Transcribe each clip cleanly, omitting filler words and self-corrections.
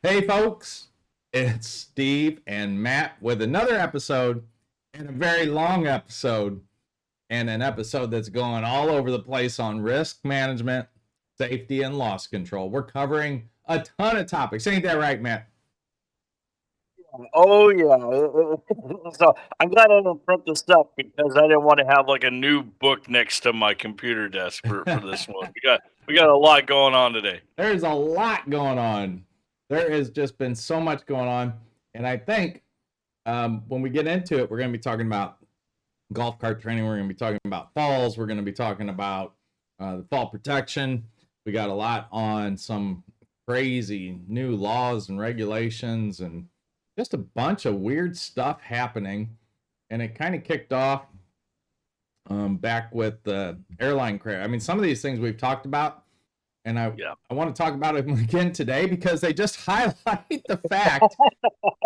Hey, folks, it's Steve and Matt with another episode, and a very long episode, and an episode that's going all over the place on risk management, safety, and loss control. We're covering a ton of topics. Ain't that right, Matt? Oh yeah. So I'm glad I didn't print this up because I didn't want to have like a new book next to my computer desk for this one. We got a lot going on today. There's a lot going on. There has just been so much going on. And I think when we get into it, we're going to be talking about golf cart training. We're going to be talking about falls. We're going to be talking about the fall protection. We got a lot on some crazy new laws and regulations and just a bunch of weird stuff happening. And it kind of kicked off back with the airline crash. I mean, some of these things we've talked about, and I want to talk about them again today because they just highlight the fact,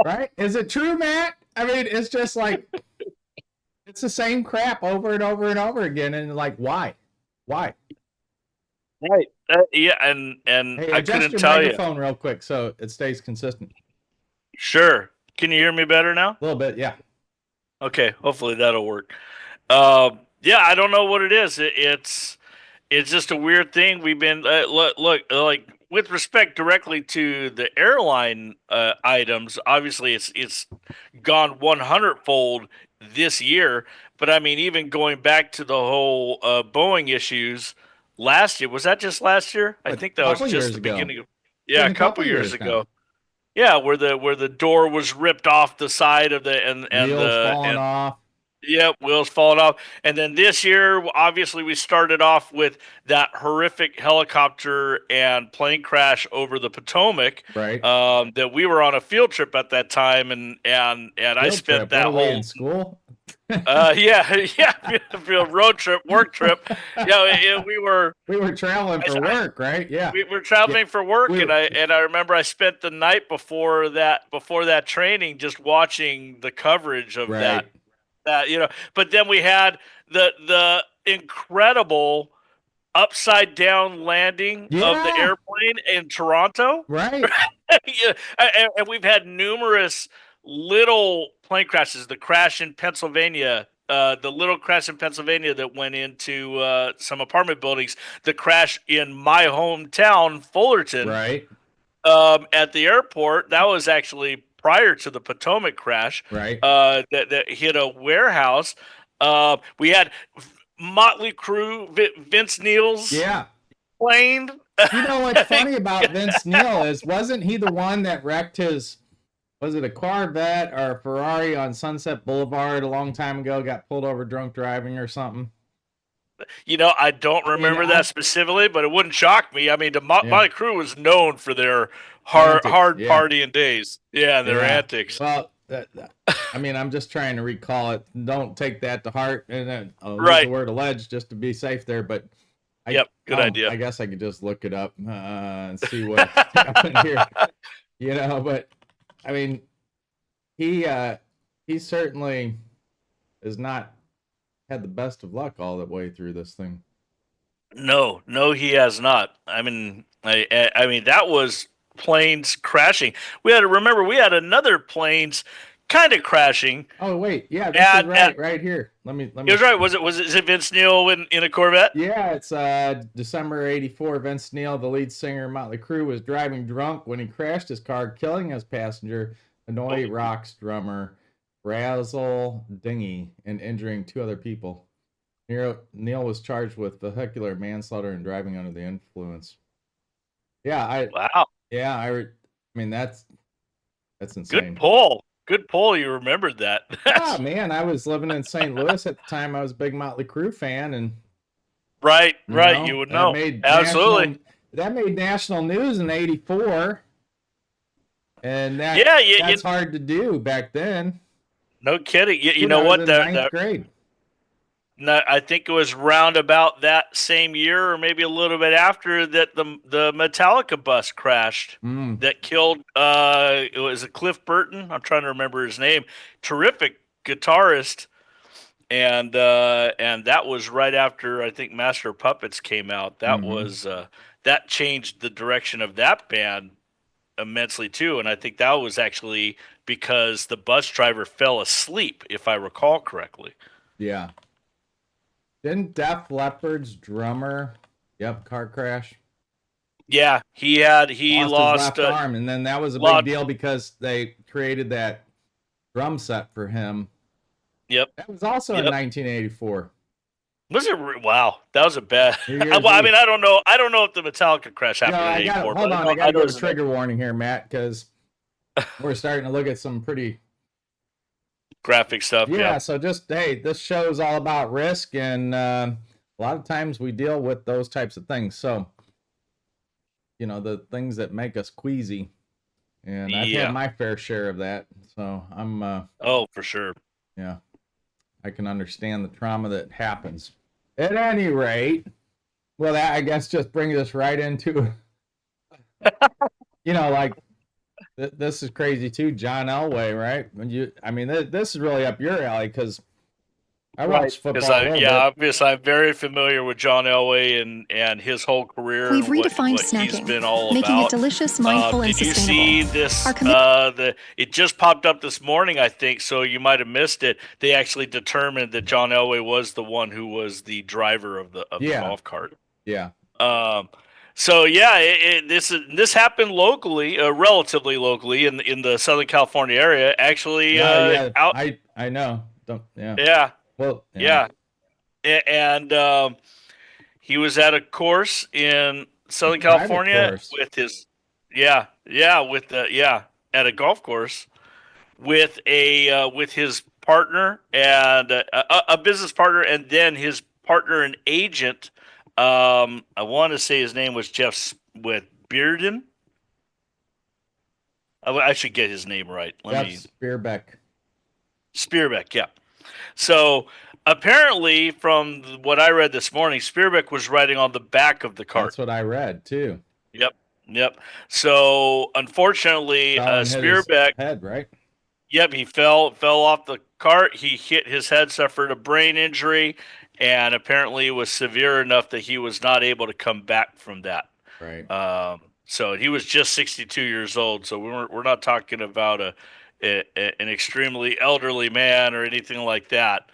right? Is it true, Matt? I mean, it's just like it's the same crap over and over and over again, and like, why? Why? Right. Yeah, and Hey, I adjust couldn't your tell you. microphone real quick so it stays consistent. Sure. Can you hear me better now? A little bit, yeah. Okay. Hopefully that'll work. Yeah, I don't know what it is. It's just a weird thing. We've been look like with respect directly to the airline items. Obviously, it's gone 100-fold this year. But I mean, even going back to the whole Boeing issues last year, was that just last year? I A think that was couple just years the ago. beginning of It's yeah, been a a couple couple years years now. ago. Yeah, where the door was ripped off the side of the Wheels falling and off. yeah, wheels falling off. And then this year, obviously, we started off with that horrific helicopter and plane crash over the Potomac. Right. That we were on a field trip at that time, and I Field spent trip. What that are we in whole school? yeah field road trip work trip. Yeah, we were We were traveling for I work, right? Yeah. we were Yeah. traveling for work, We and were I remember I spent the night before that training just watching the coverage of right. that. But then we had the incredible upside down landing of the Yeah. airplane in Toronto. Right. Yeah, and we've had numerous little plane crashes. The crash in Pennsylvania, the little crash in Pennsylvania that went into some apartment buildings. The crash in my hometown, Fullerton, Right. at the airport. That was actually prior to the Potomac crash. Right. That hit a warehouse. We had Motley Crue, Vince Neil's Yeah. plane. You know what's funny about Vince Neil is wasn't he the one that wrecked his was it a Corvette or a Ferrari on Sunset Boulevard a long time ago, got pulled over drunk driving or something? I don't I mean, remember that specifically, but it wouldn't shock me. I mean, the yeah, Motley Crue was known for their hard antics. hard Yeah. partying days. Yeah, and their Yeah. antics. Well, I mean, I'm just trying to recall it. Don't take that to heart, and then I'll use the Right. word alleged just to be safe there. But Yep. Good idea. I guess I could just look it up and see what happened here. But I mean, he certainly has not had the best of luck all the way through this thing. No, he has not. I mean, I mean that was planes crashing. We had another planes kind of crashing Oh wait, yeah, this is at right here. Let it me was right. Was it Vince Neil in a Corvette? Yeah, it's December '84. Vince Neil, the lead singer of Motley Crue, was driving drunk when he crashed his car, killing his passenger, Hanoi Oh, Rocks drummer Razzle Dingy, and injuring two other people. Neil was charged with vehicular manslaughter and driving under the influence. Yeah, wow. I mean that's Good insane. pull. Good pull. You remembered that. Ah, man, I was living in St. Louis at the time. I was a big Motley Crue fan, and Right, you right. You know would know. Absolutely. that made national news in '84, and Yeah, that's hard to do back then. no kidding. You Dude, know I was what? in ninth grade. No, I think it was round about that same year, or maybe a little bit after that, the Metallica bus crashed Mm, that killed. It was a Cliff Burton. I'm trying to remember his name. Terrific guitarist, and that was right after I think Master of Puppets came out. hmm That changed the direction of that band immensely too, and I think that was actually because the bus driver fell asleep, if I recall correctly. Yeah. Didn't Def Leppard's drummer, car crash? Yeah, he Lost his lost left arm, and then that was a big lot. deal because they created that drum set for him. Yep. That was also in 1984. Was it? Wow, that was a bad. New Well, I Year's mean, Eve. I don't know. I don't know if the Metallica crash happened in I got '84. hold But on. I got to know go it to was trigger warning here, Matt, because we're starting to look at some pretty graphic stuff. Yeah, Yeah. so just this show is all about risk, and a lot of times we deal with those types of things. So, the things that make us queasy, and I've had my fair share of that. So I'm Oh, for sure. yeah, I can understand the trauma that happens. At any rate, well, that I guess just brings us right into, like this is crazy too, John Elway, right? This is really up your alley because I watch football a little bit. Obviously, I'm very familiar with John Elway and his whole career. We've and redefined what snacking, he's been all making about. it delicious, mindful, and Did you sustainable. see this? It just popped up this morning, I think. So you might have missed it. They actually determined that John Elway was the one who was the driver of the golf cart. Yeah. So yeah, this happened locally, relatively locally in the Southern California area. Actually, out. I know. Yeah. Yeah. Well, yeah. And he was at a course in Southern California with his at a golf course with his partner and a business partner, and then his partner and agent. I want to say his name was Jeff with Bearden. I should get his name right. Spearbeck, yeah. So apparently, from what I read this morning, Spearbeck was riding on the back of the cart. That's what I read too. Yep. So unfortunately, Spearbeck head, right? Yep, he fell off the cart. He hit his head, suffered a brain injury, and apparently it was severe enough that he was not able to come back from that. Right. So he was just 62 years old. So we're not talking about an extremely elderly man or anything like that.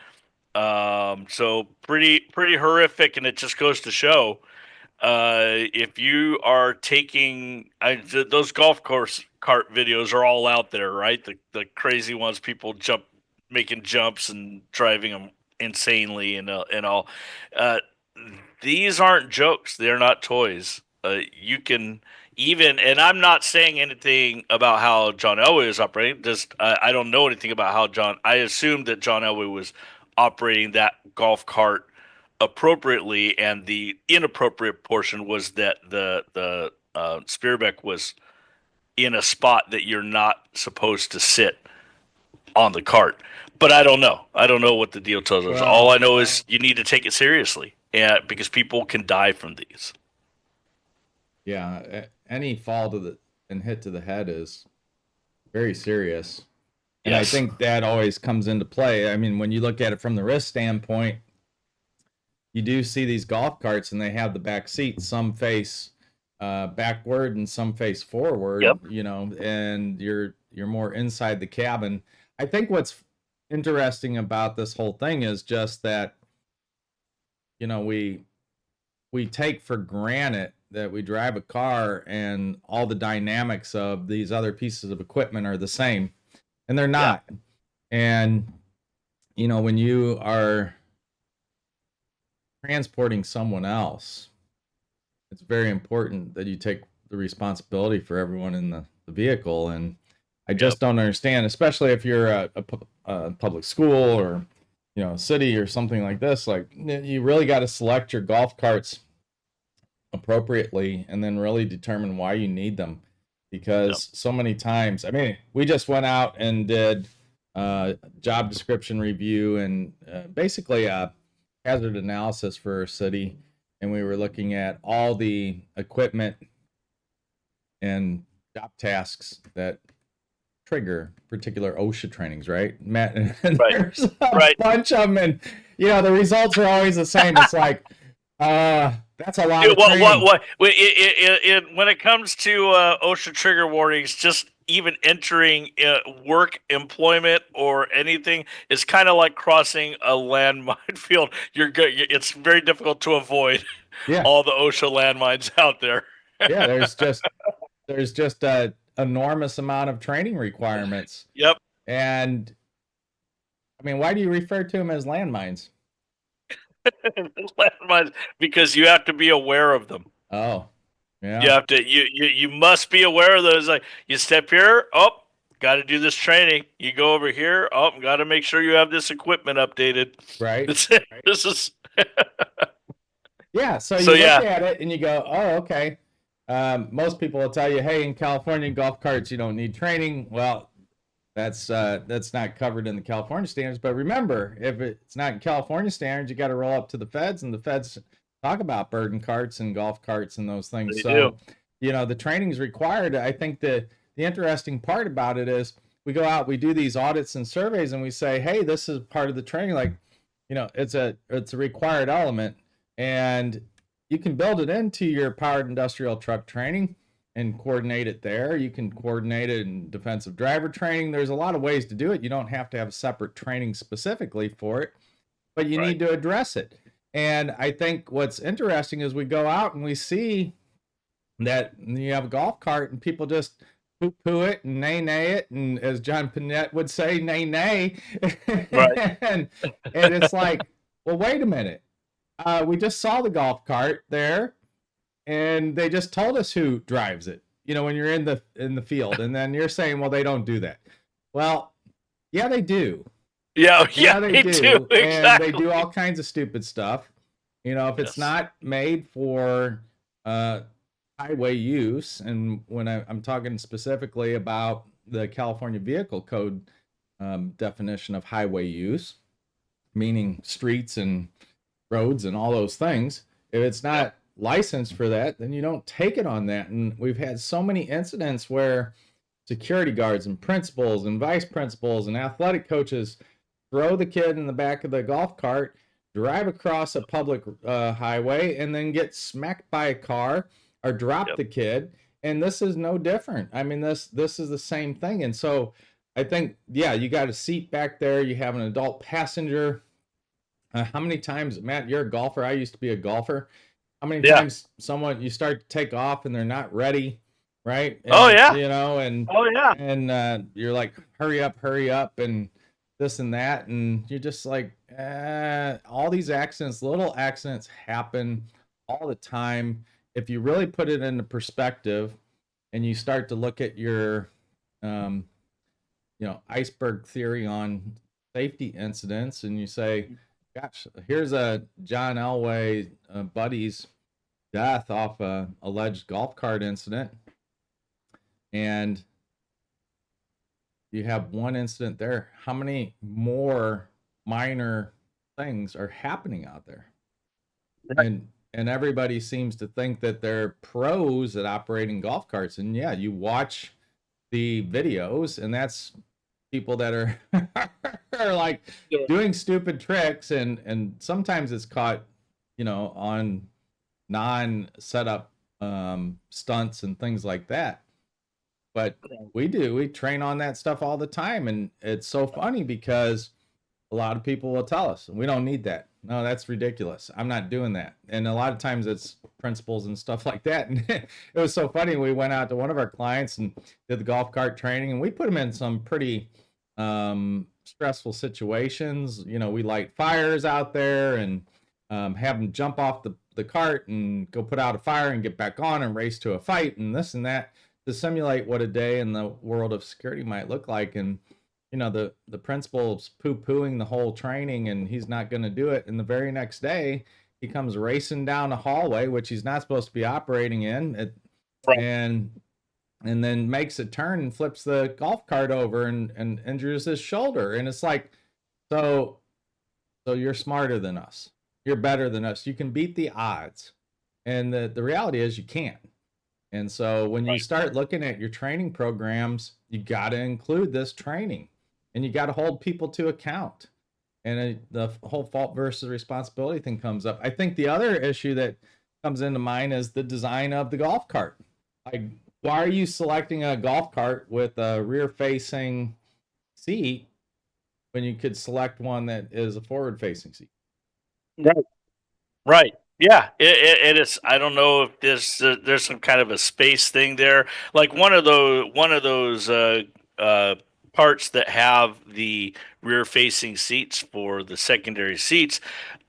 So pretty horrific, and it just goes to show if you are taking those golf course cart videos are all out there, right? The crazy ones, people making jumps and driving them insanely and all. These aren't jokes; they're not toys. You can and I'm not saying anything about how John Elway is operating. I don't know anything about how John. I assumed that John Elway was operating that golf cart appropriately, and the inappropriate portion was that the Spearbeck was in a spot that you're not supposed to sit on the cart. But I don't know. I don't know what the deal tells us. All I know is you need to take it seriously, because people can die from these. Yeah, any fall and hit to the head is very serious. And yes. I think that always comes into play. I mean, when you look at it from the risk standpoint, you do see these golf carts and they have the back seats. Some face backward and some face forward, and you're more inside the cabin. I think what's interesting about this whole thing is just that, we take for granted that we drive a car and all the dynamics of these other pieces of equipment are the same, and they're not. Yeah. And, when you are transporting someone else, it's very important that you take the responsibility for everyone in the vehicle. And I just don't understand, especially if you're a public school or, a city or something like this, like you really got to select your golf carts appropriately and then really determine why you need them, because so many times, we just went out and did job description review and basically a hazard analysis for our city, and we were looking at all the equipment and job tasks that trigger particular OSHA trainings, right, Matt? And there's a bunch of them, and the results are always the same. It's like That's a lot of training. When it comes to OSHA trigger warnings, just even entering work, employment, or anything is kind of like crossing a landmine field. You're good. It's very difficult to avoid Yeah. all the OSHA landmines out there. Yeah. There's just a enormous amount of training requirements. Yep. And I mean, why do you refer to them as landmines? Landmines, because you have to be aware of them. Oh, yeah. You have to. You must be aware of those. Like you step here. Oh, got to do this training. You go over here. Oh, got to make sure you have this equipment updated. Right. This is. Yeah. So you So look yeah. at it and you go, oh, okay. Most people will tell you, hey, in California golf carts, you don't need training. Well, that's not covered in the California standards. But remember, if it's not in California standards, you got to roll up to the feds, and the feds talk about burden carts and golf carts and those things. They So, do. you know, the training is required. I think the interesting part about it is we go out, we do these audits and surveys, and we say, hey, this is part of the training. Like, you know, it's a required element, and you can build it into your powered industrial truck training and coordinate it there. You can coordinate it in defensive driver training. There's a lot of ways to do it. You don't have to have separate training specifically for it, but you need to address it. And I think what's interesting is we go out and we see that you have a golf cart and people just poo it and nay it, and as John Pinette would say, nay. Right. and it's like, well, wait a minute. We just saw the golf cart there, and they just told us who drives it. You know, when you're in the field, and then you're saying, well, they don't do that. Well, yeah, they do. Yeah, They do. Exactly. And they do all kinds of stupid stuff. You know, if it's not made for highway use, and when I'm talking specifically about the California Vehicle Code definition of highway use, meaning streets and roads and all those things, if it's not licensed for that, then you don't take it on that. And we've had so many incidents where security guards and principals and vice principals and athletic coaches throw the kid in the back of the golf cart, drive across a public highway, and then get smacked by a car or drop the kid. And this is no different. I mean, this is the same thing. And so I think, yeah, you got a seat back there. You have an adult passenger. How many times, Matt, you're a golfer. I used to be a golfer. How many times you start to take off and they're not ready, right? And, you know, and and you're like, hurry up, and this and that, and you're just like, all these accidents, little accidents happen all the time. If you really put it into perspective, and you start to look at your, you know, iceberg theory on safety incidents, and you say, gosh, here's a John Elway buddy's death off a alleged golf cart incident, and you have one incident there. How many more minor things are happening out there? And everybody seems to think that they're pros at operating golf carts. And yeah, you watch the videos, and that's people that are are like doing stupid tricks, and sometimes it's caught, you know, on non-setup stunts and things like that. But we train on that stuff all the time, and it's so funny because a lot of people will tell us we don't need that. No, that's ridiculous. I'm not doing that. And a lot of times it's principles and stuff like that. And it was so funny. We went out to one of our clients and did the golf cart training, and we put them in some pretty stressful situations. You know, we light fires out there and have them jump off the cart and go put out a fire and get back on and race to a fight and this and that, to simulate what a day in the world of security might look like. And you know, the principal's poo-pooing the whole training, and he's not going to do it. And the very next day, he comes racing down a hallway, which he's not supposed to be operating in, and then makes a turn and flips the golf cart over and injures his shoulder. And it's like, so you're smarter than us. You're better than us. You can beat the odds. And the reality is you can't. And so when you start looking at your training programs, you got to include this training, and you got to hold people to account. And the whole fault versus responsibility thing comes up. I think the other issue that comes into mind is the design of the golf cart. Like, why are you selecting a golf cart with a rear facing seat when you could select one that is a forward facing seat? Right. Right. Yeah. It is. I don't know if there's some kind of a space thing there. Like one of those uh, parts that have the rear facing seats for the secondary seats.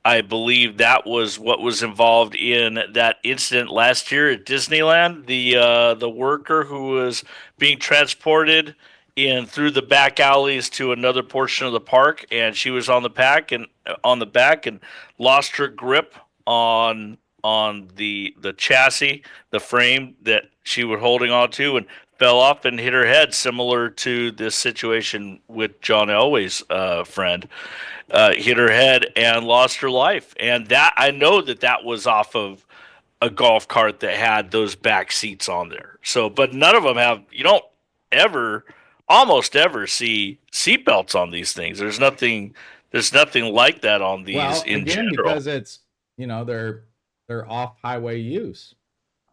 I believe that was what was involved in that incident last year at Disneyland. The worker who was being transported in through the back alleys to another portion of the park, and she was on the back and lost her grip on the chassis, the frame that she was holding on to, and fell off and hit her head, similar to this situation with John Elway's friend. Hit her head and lost her life. And that I know that was off of a golf cart that had those back seats on there. So, but none of them have. You don't ever, almost ever, see seatbelts on these things. There's nothing. There's nothing like that on these Well, in again, general. because it's, they're off highway use.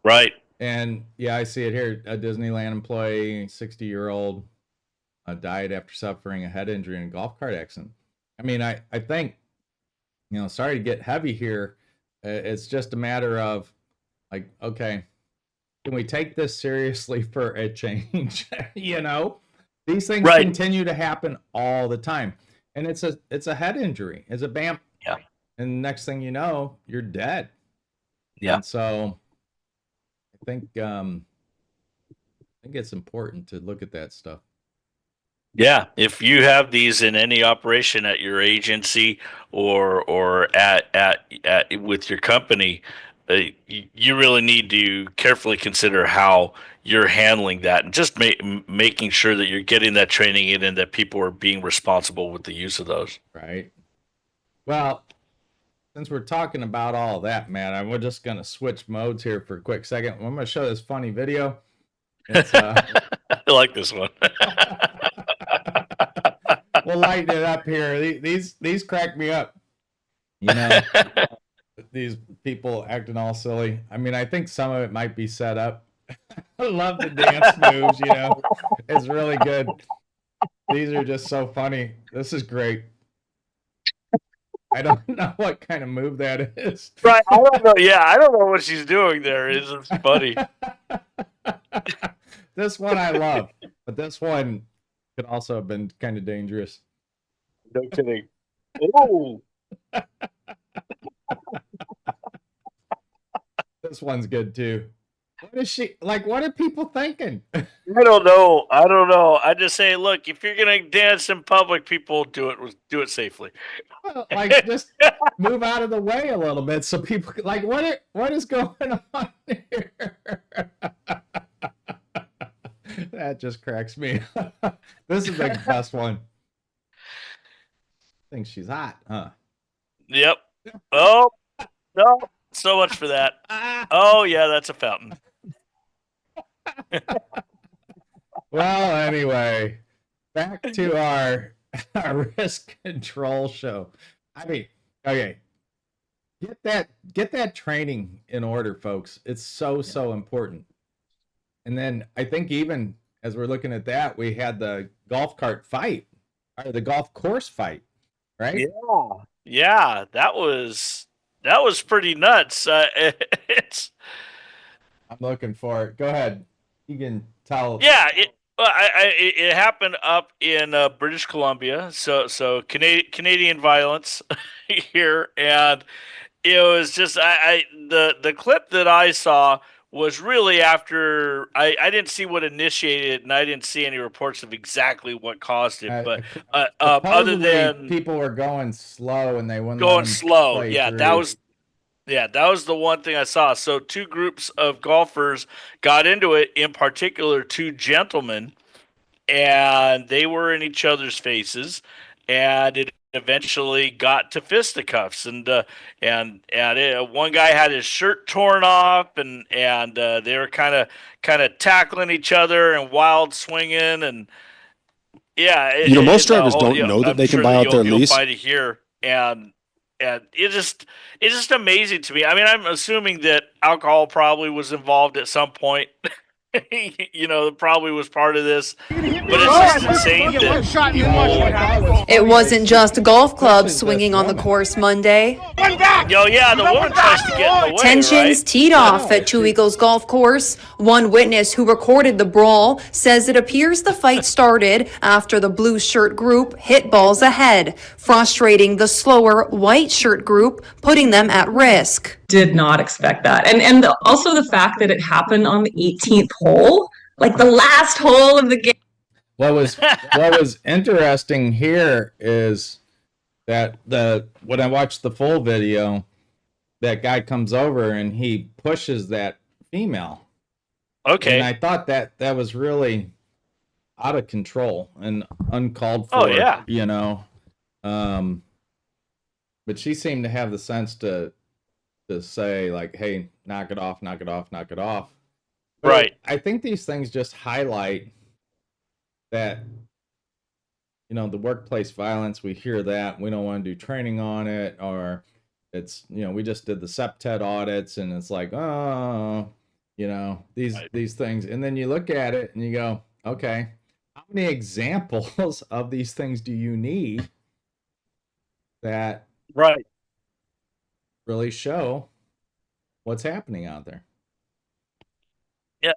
Right. And yeah, I see it here. A Disneyland employee, 60-year-old, died after suffering a head injury in a golf cart accident. I mean, I think, sorry to get heavy here. It's just a matter of, like, okay, can we take this seriously for a change? These things Right. continue to happen all the time, and it's a head injury. It's a bam. Yeah. And next thing you know, you're dead. Yeah. And so I think it's important to look at that stuff. Yeah, if you have these in any operation at your agency or at with your company, you really need to carefully consider how you're handling that, and just making sure that you're getting that training in and that people are being responsible with the use of those. Right. Well, since we're talking about all that, man, I'm just going to switch modes here for a quick second. I'm going to show this funny video. It's, I like this one. We'll lighten it up here. These crack me up. These people acting all silly. I mean, I think some of it might be set up. I love the dance moves, It's really good. These are just so funny. This is great. I don't know what kind of move that is. Right. I don't know. Yeah, I don't know what she's doing there. It's funny. This one I love, but this one could also have been kind of dangerous. No kidding. Oh. This one's good too. What is she like? What are people thinking? I don't know. I just say, look, if you're gonna dance in public, people do it safely. Well, like, just move out of the way a little bit so people like, what is going on here? That just cracks me. This is the best one. I think she's hot, huh? Yep. Oh no, so much for that. Oh yeah, that's a fountain. Well, anyway, back to our risk control show. I mean, okay, get that training in order, folks. It's so important. And then I think even as we're looking at that, we had the golf cart fight, or the golf course fight, right? Yeah, that was pretty nuts. It's. I'm looking for it. Go ahead. You can tell. Yeah, it happened up in British Columbia. So Canadian violence here, and it was just the clip that I saw was really after I didn't see what initiated it, and I didn't see any reports of exactly what caused it. But other than people were going slow and they wouldn't going slow, through. That was the one thing I saw. So two groups of golfers got into it, in particular two gentlemen, and they were in each other's faces, and it eventually got to fisticuffs, and one guy had his shirt torn off, and they were kind of tackling each other and wild swinging, and yeah, most drivers don't know that they can buy out their lease. You'll find it here, and and it's just amazing to me. I mean, I'm assuming that alcohol probably was involved at some point. It probably was part of this, but it's just insane that. It wasn't just golf clubs swinging on the course Monday. Yeah, the woman tries to get in the way. Tensions right? teed off at Two Eagles Golf Course. One witness who recorded the brawl says it appears the fight started after the blue shirt group hit balls ahead, frustrating the slower white shirt group, putting them at risk. Did not expect that. And also the fact that it happened on the 18th hole, like the last hole of the game. What was interesting here is that when I watched the full video, that guy comes over and he pushes that female. Okay. And I thought that was really out of control and uncalled for. Oh, yeah. But she seemed to have the sense to say, like, hey, knock it off, knock it off, knock it off. But right. I think these things just highlight that, the workplace violence, we hear that, we don't want to do training on it, or it's, we just did the SEPTED audits and it's like, these things. And then you look at it and you go, okay, how many examples of these things do you need that right really show what's happening out there? Yeah,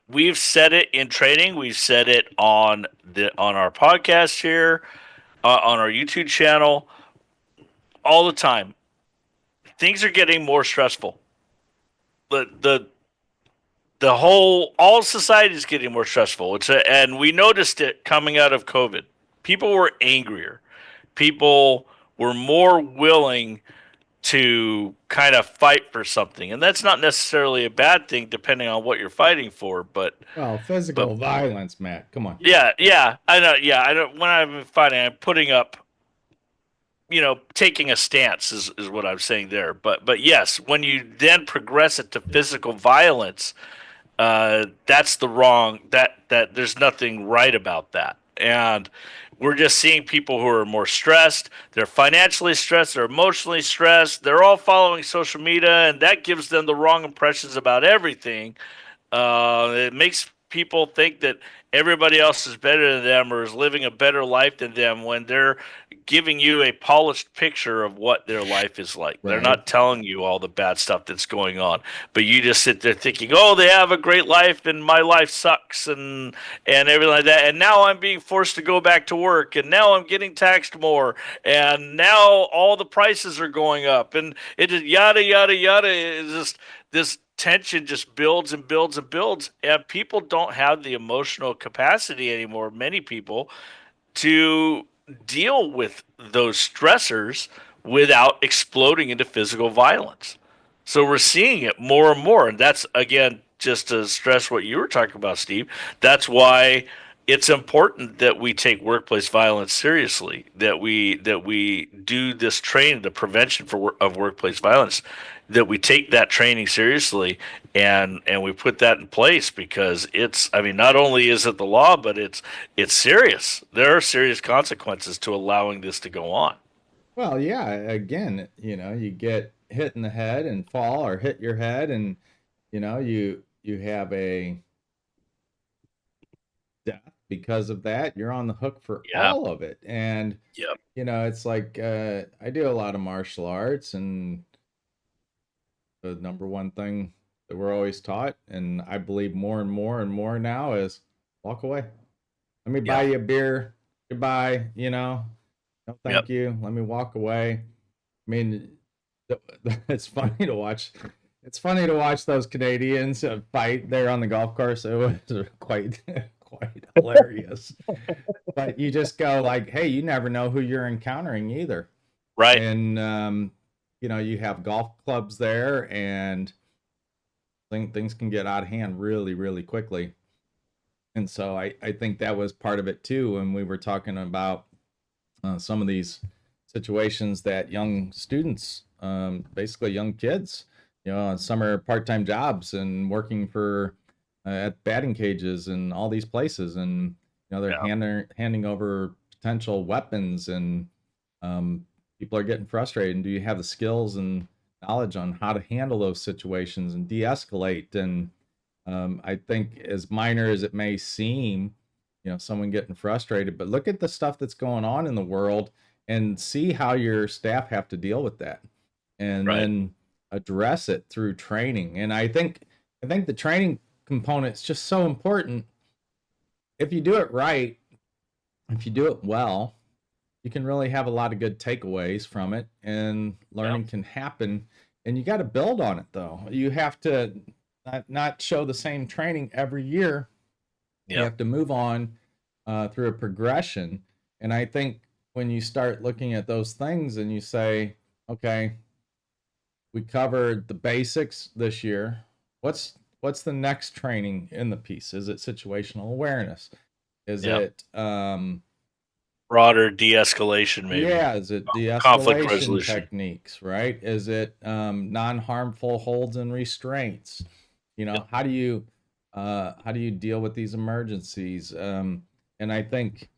we've said it in training. We've said it on our podcast here, on our YouTube channel, all the time. Things are getting more stressful. The all society is getting more stressful. And we noticed it coming out of COVID. People were angrier. People were more willing to kind of fight for something, and that's not necessarily a bad thing depending on what you're fighting for. But physical violence, Matt, come on. Yeah, I know. Yeah, I don't. When I'm fighting, I'm putting up, taking a stance is what I'm saying there. But yes, when you then progress it to physical violence, that's the wrong. That there's nothing right about that, and we're just seeing people who are more stressed. They're financially stressed. They're emotionally stressed. They're all following social media, and that gives them the wrong impressions about everything. It makes people think that everybody else is better than them or is living a better life than them when they're giving you a polished picture of what their life is like. Right. They're not telling you all the bad stuff that's going on, but you just sit there thinking, oh, they have a great life and my life sucks and everything like that. And now I'm being forced to go back to work, and now I'm getting taxed more, and now all the prices are going up, and it is yada, yada, yada. It's just this tension just builds and builds and builds, and people don't have the emotional capacity anymore, many people, to deal with those stressors without exploding into physical violence. So we're seeing it more and more, and that's, again, just to stress what you were talking about, Steve, that's why it's important that we take workplace violence seriously, that we do this training, the prevention of workplace violence, that we take that training seriously and we put that in place, because not only is it the law, but it's serious. There are serious consequences to allowing this to go on. Well, yeah, again, you get hit in the head and fall, or hit your head, and you have a death because of that. You're on the hook for all of it. And it's like I do a lot of martial arts, and the number one thing that we're always taught, and I believe more and more and more now, is walk away. Let me buy you a beer. Goodbye. No, thank you. Let me walk away. I mean, it's funny to watch. It's funny to watch those Canadians fight there on the golf course. It was quite hilarious. But you just go like, hey, you never know who you're encountering either. Right. And you have golf clubs there, and things can get out of hand really, really quickly. And so I think that was part of it too, when we were talking about some of these situations that young students, basically young kids, summer part-time jobs and working for at batting cages and all these places, and they're handing over potential weapons, and people are getting frustrated, and do you have the skills and knowledge on how to handle those situations and de-escalate? And I think, as minor as it may seem, someone getting frustrated, but look at the stuff that's going on in the world and see how your staff have to deal with that, and then address it through training. And I think the training component is just so important. If you do it right, if you do it well, you can really have a lot of good takeaways from it, and learning can happen. And you got to build on it, though. You have to not show the same training every year. You have to move on through a progression. And I think when you start looking at those things and you say, okay, we covered the basics this year. What's the next training in the piece? Is it situational awareness? Is it broader de-escalation, maybe? Yeah, is it Conflict de-escalation resolution techniques, right? Is it non-harmful holds and restraints? How do you deal with these emergencies? And I think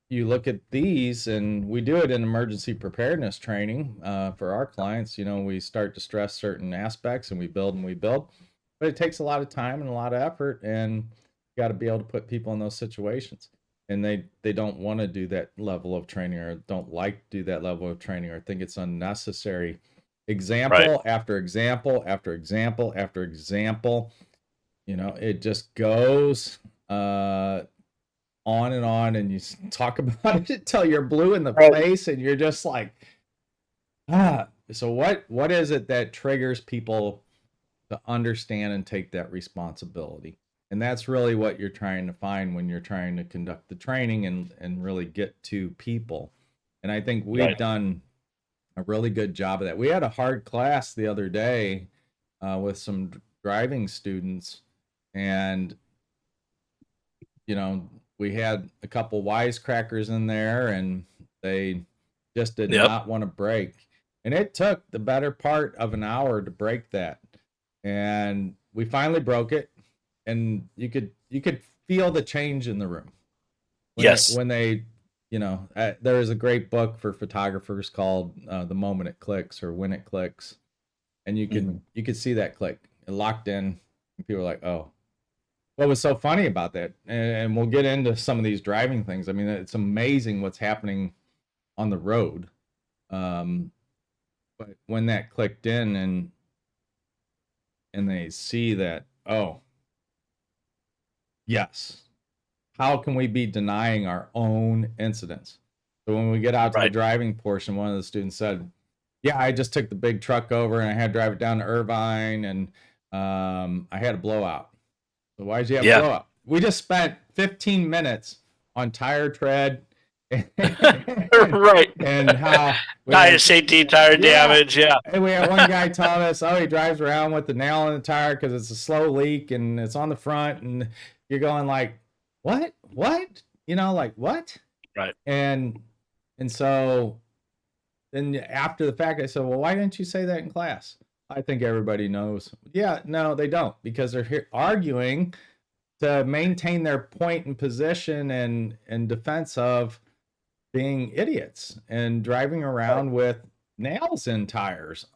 you look at these, and we do it in emergency preparedness training for our clients. We start to stress certain aspects, and we build, but it takes a lot of time and a lot of effort, and you got to be able to put people in those situations. And they don't want to do that level of training, or don't like to do that level of training, or think it's unnecessary. Example after example after example after example. It just goes on and on, and you talk about it until you're blue in the face, and you're just like, so what is it that triggers people to understand and take that responsibility? And that's really what you're trying to find when you're trying to conduct the training and really get to people. And I think we've done a really good job of that. We had a hard class the other day with some driving students, and we had a couple wisecrackers in there, and they just did not want to break. And it took the better part of an hour to break that. And we finally broke it. And you could feel the change in the room. When they there is a great book for photographers called The Moment It Clicks, or When It Clicks, and you could see that click. It locked in, and people were like, "Oh." What was so funny about that? And we'll get into some of these driving things. I mean, it's amazing what's happening on the road. But when that clicked in, and they see that, oh, yes. How can we be denying our own incidents? So when we get out to the driving portion, one of the students said, yeah, I just took the big truck over, and I had to drive it down to Irvine, and I had a blowout. So why did you have a blowout? We just spent 15 minutes on tire tread. And how tire safety, tire damage. And we had one guy telling us, oh, he drives around with the nail in the tire because it's a slow leak, and it's on the front, and you're going like, what? Like what? Right. And so then after the fact, I said, well, why didn't you say that in class? I think everybody knows. Yeah, no, they don't, because they're here arguing to maintain their point and position and defense of being idiots and driving around with nails in tires.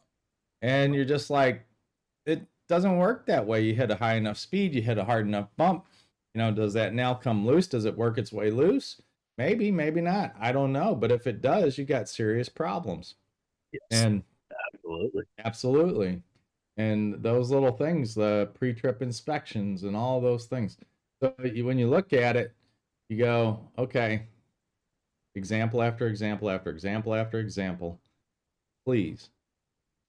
And you're just like, it doesn't work that way. You hit a high enough speed, you hit a hard enough bump. Does that nail come loose? Does it work its way loose? Maybe, maybe not. I don't know. But if it does, you got serious problems. Yes, and absolutely. And those little things, the pre-trip inspections and all those things. So when you look at it, you go, okay, example after example after example after example. Please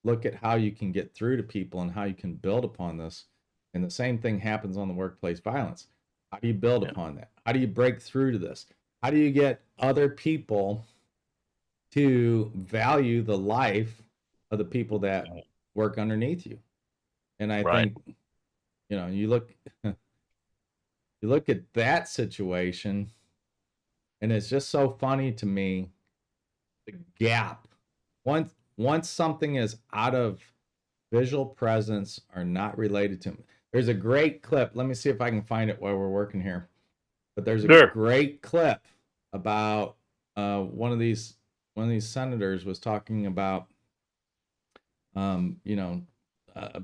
look at how you can get through to people and how you can build upon this. And the same thing happens on the workplace violence. How do you build upon that? How do you break through to this? How do you get other people to value the life of the people that work underneath you? And I think, you look at that situation, and it's just so funny to me, the gap. Once something is out of visual presence or not related to them. There's a great clip. Let me see if I can find it while we're working here. But there's a great clip about one of these one of these senators was talking about,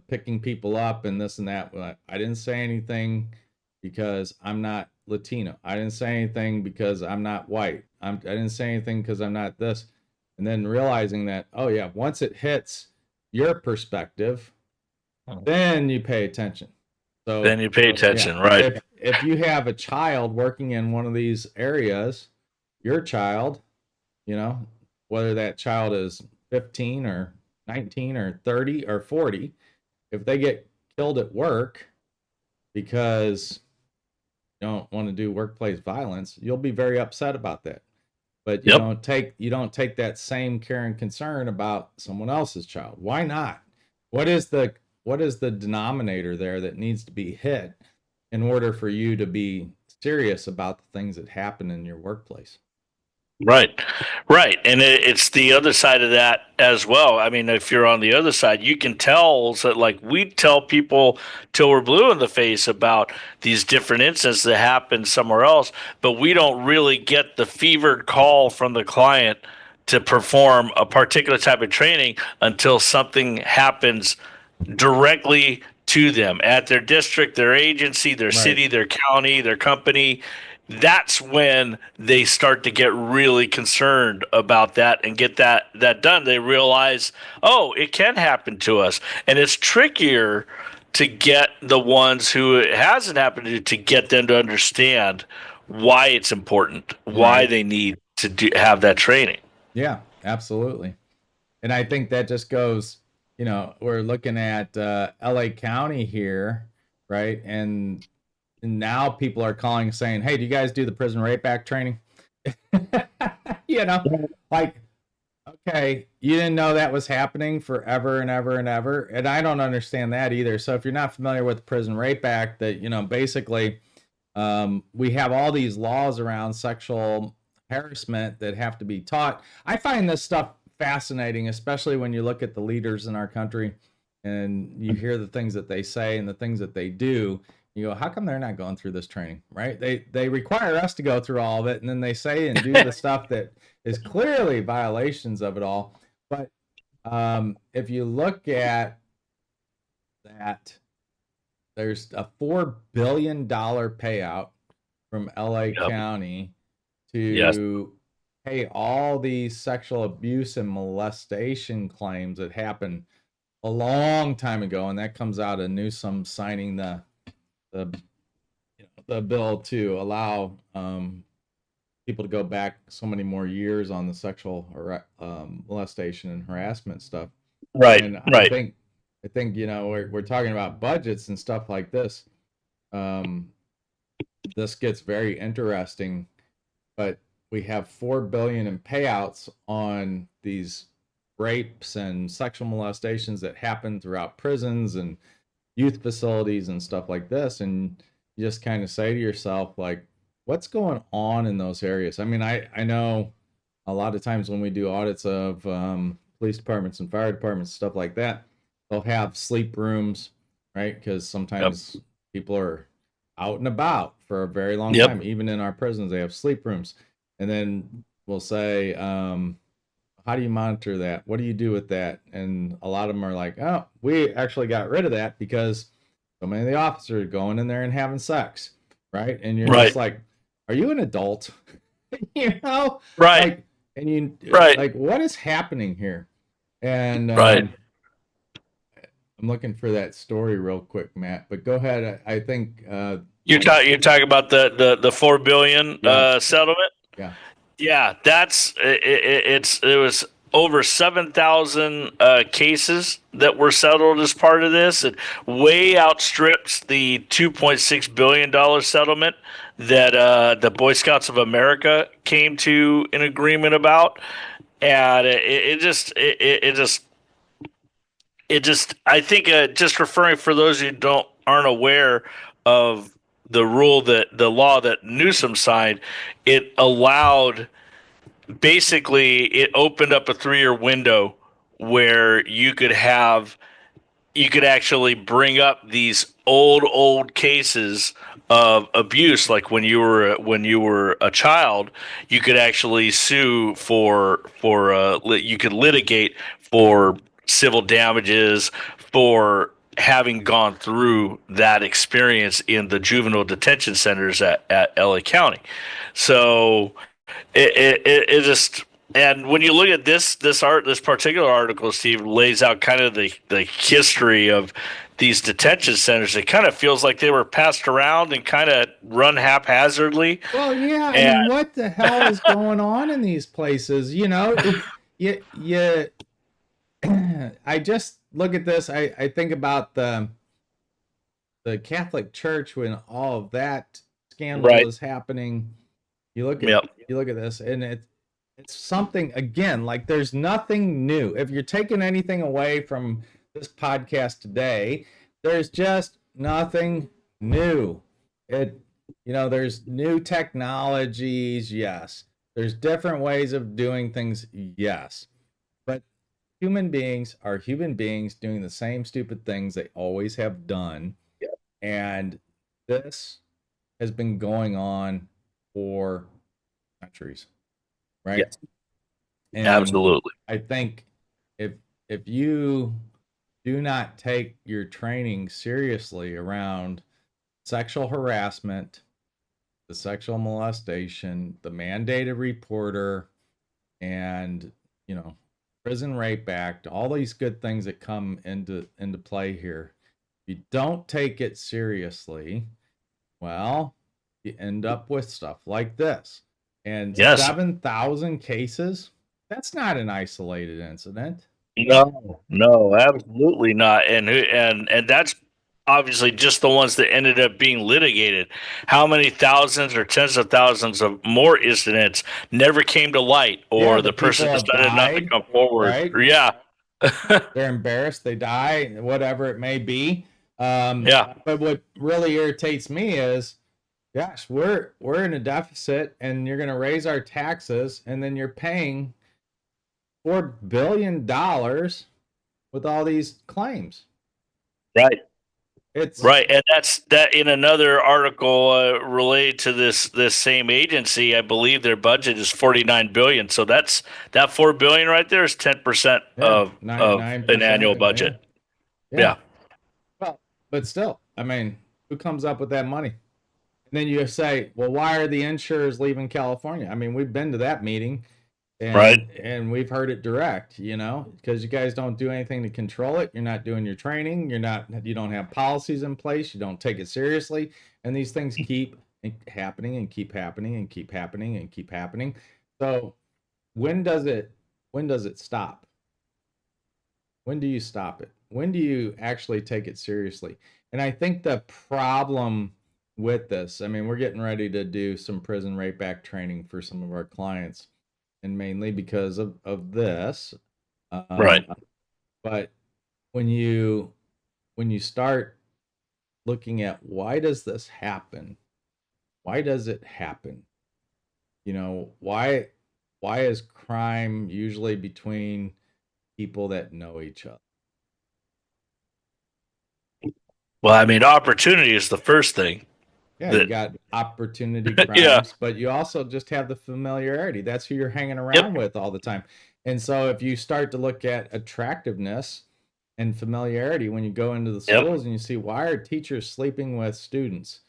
picking people up and this and that. I didn't say anything because I'm not Latino. I didn't say anything because I'm not white. I didn't say anything because I'm not this. And then realizing that, oh yeah, once it hits your perspective, then you pay attention. So then you pay attention, yeah, right? if you have a child working in one of these areas, your child, whether that child is 15 or 19 or 30 or 40, if they get killed at work because you don't want to do workplace violence, you'll be very upset about that. But you don't take that same care and concern about someone else's child. Why not? What is the denominator there that needs to be hit in order for you to be serious about the things that happen in your workplace? Right. And it's the other side of that as well. I mean, if you're on the other side, you can tell that, like, we tell people till we're blue in the face about these different incidents that happen somewhere else, but we don't really get the fevered call from the client to perform a particular type of training until something happens directly to them at their district, their agency, their city, their county, their company. That's when they start to get really concerned about that and get that done. They realize, oh, it can happen to us. And it's trickier to get the ones who it hasn't happened to get them to understand why it's important, why they need to have that training. Yeah, absolutely. And I think that just goes, we're looking at LA County here, right? And now people are calling saying, hey, do you guys do the Prison Rape Act training? Like, okay, you didn't know that was happening forever and ever and ever. And I don't understand that either. So if you're not familiar with the Prison Rape Act, that, basically we have all these laws around sexual harassment that have to be taught. I find this stuff fascinating, especially when you look at the leaders in our country and you hear the things that they say and the things that they do. You go, how come they're not going through this training, right? They require us to go through all of it, and then they say and do the stuff that is clearly violations of it all. But if you look at that, there's a $4 billion payout from LA County to pay all these sexual abuse and molestation claims that happened a long time ago, and that comes out of Newsom signing the bill to allow people to go back so many more years on the sexual molestation and harassment stuff. Right. And right. I think we're talking about budgets and stuff like this. This gets very interesting, but we have $4 billion in payouts on these rapes and sexual molestations that happen throughout prisons and youth facilities and stuff like this, and you just kind of say to yourself, like, what's going on in those areas? I mean, I know a lot of times when we do audits of police departments and fire departments, stuff like that, they'll have sleep rooms, right? Because sometimes people are out and about for a very long time. Even in our prisons, they have sleep rooms. And then we'll say, how do you monitor that? What do you do with that? And a lot of them are like, oh, we actually got rid of that because so many of the officers are going in there and having sex, right? And you're just like, are you an adult? Right. Like, and like, what is happening here? And I'm looking for that story real quick, Matt, but go ahead. I think you're talking about the $4 billion settlement. Yeah, that's it was over 7,000 cases that were settled as part of this. It way outstrips the $2.6 billion settlement that the Boy Scouts of America came to an agreement about. And it just I think just referring for those who aren't aware of the law that Newsom signed, it allowed, basically it opened up a 3-year window where you could have you could actually bring up these old cases of abuse, like when you were a child. You could actually sue you could litigate for civil damages for having gone through that experience in the juvenile detention centers at LA County. So it just, and when you look at this particular article, Steve lays out kind of the history of these detention centers. It kind of feels like they were passed around and kind of run haphazardly. Well, yeah, I And mean, what the hell is going on in these places? You know, you I just look at this. I think about the Catholic Church when all of that scandal Right. is happening. You look at Yep. this, and it's something, again, like there's nothing new. If you're taking anything away from this podcast today, there's just nothing new. There's new technologies, yes. There's different ways of doing things, yes. But human beings are human beings doing the same stupid things they always have done. Yeah. And this has been going on for centuries, right? Yes. And Absolutely. I think if you do not take your training seriously around sexual harassment, the sexual molestation, the mandated reporter, and prison rape act, all these good things that come into play here. If you don't take it seriously, well, you end up with stuff like this. And Yes. 7,000 cases, that's not an isolated incident. No, absolutely not. And that's obviously just the ones that ended up being litigated. How many thousands or tens of thousands of more incidents never came to light, or Yeah, the person people have decided not to died, come forward? right? Yeah. They're embarrassed, they die, whatever it may be. Yeah. But what really irritates me is, gosh, we're in a deficit, and you're going to raise our taxes, and then you're paying $4 billion with all these claims. Right. It's Right, and that's that. In another article related to this same agency, I believe their budget is 49 billion. So that 4 billion right there is 10% of 9%, an annual budget. Yeah. Well, but still, I mean, who comes up with that money? And then you say, well, why are the insurers leaving California? I mean, we've been to that meeting, and, Right. and we've heard it direct, because you guys don't do anything to control it. You're not doing your training. You don't have policies in place. You don't take it seriously. And these things keep happening and keep happening and keep happening and keep happening. So when does it stop? When do you stop it? When do you actually take it seriously? And I think the problem with this, I mean, we're getting ready to do some prison rape act training for some of our clients, and mainly because of this. Right. But when you start looking at, why does this happen? Why does it happen? Why is crime usually between people that know each other? Well, I mean, opportunity is the first thing. Yeah, you got opportunity crimes, Yeah. but you also just have the familiarity. That's who you're hanging around with all the time. And so if you start to look at attractiveness and familiarity when you go into the schools and you see, why are teachers sleeping with students?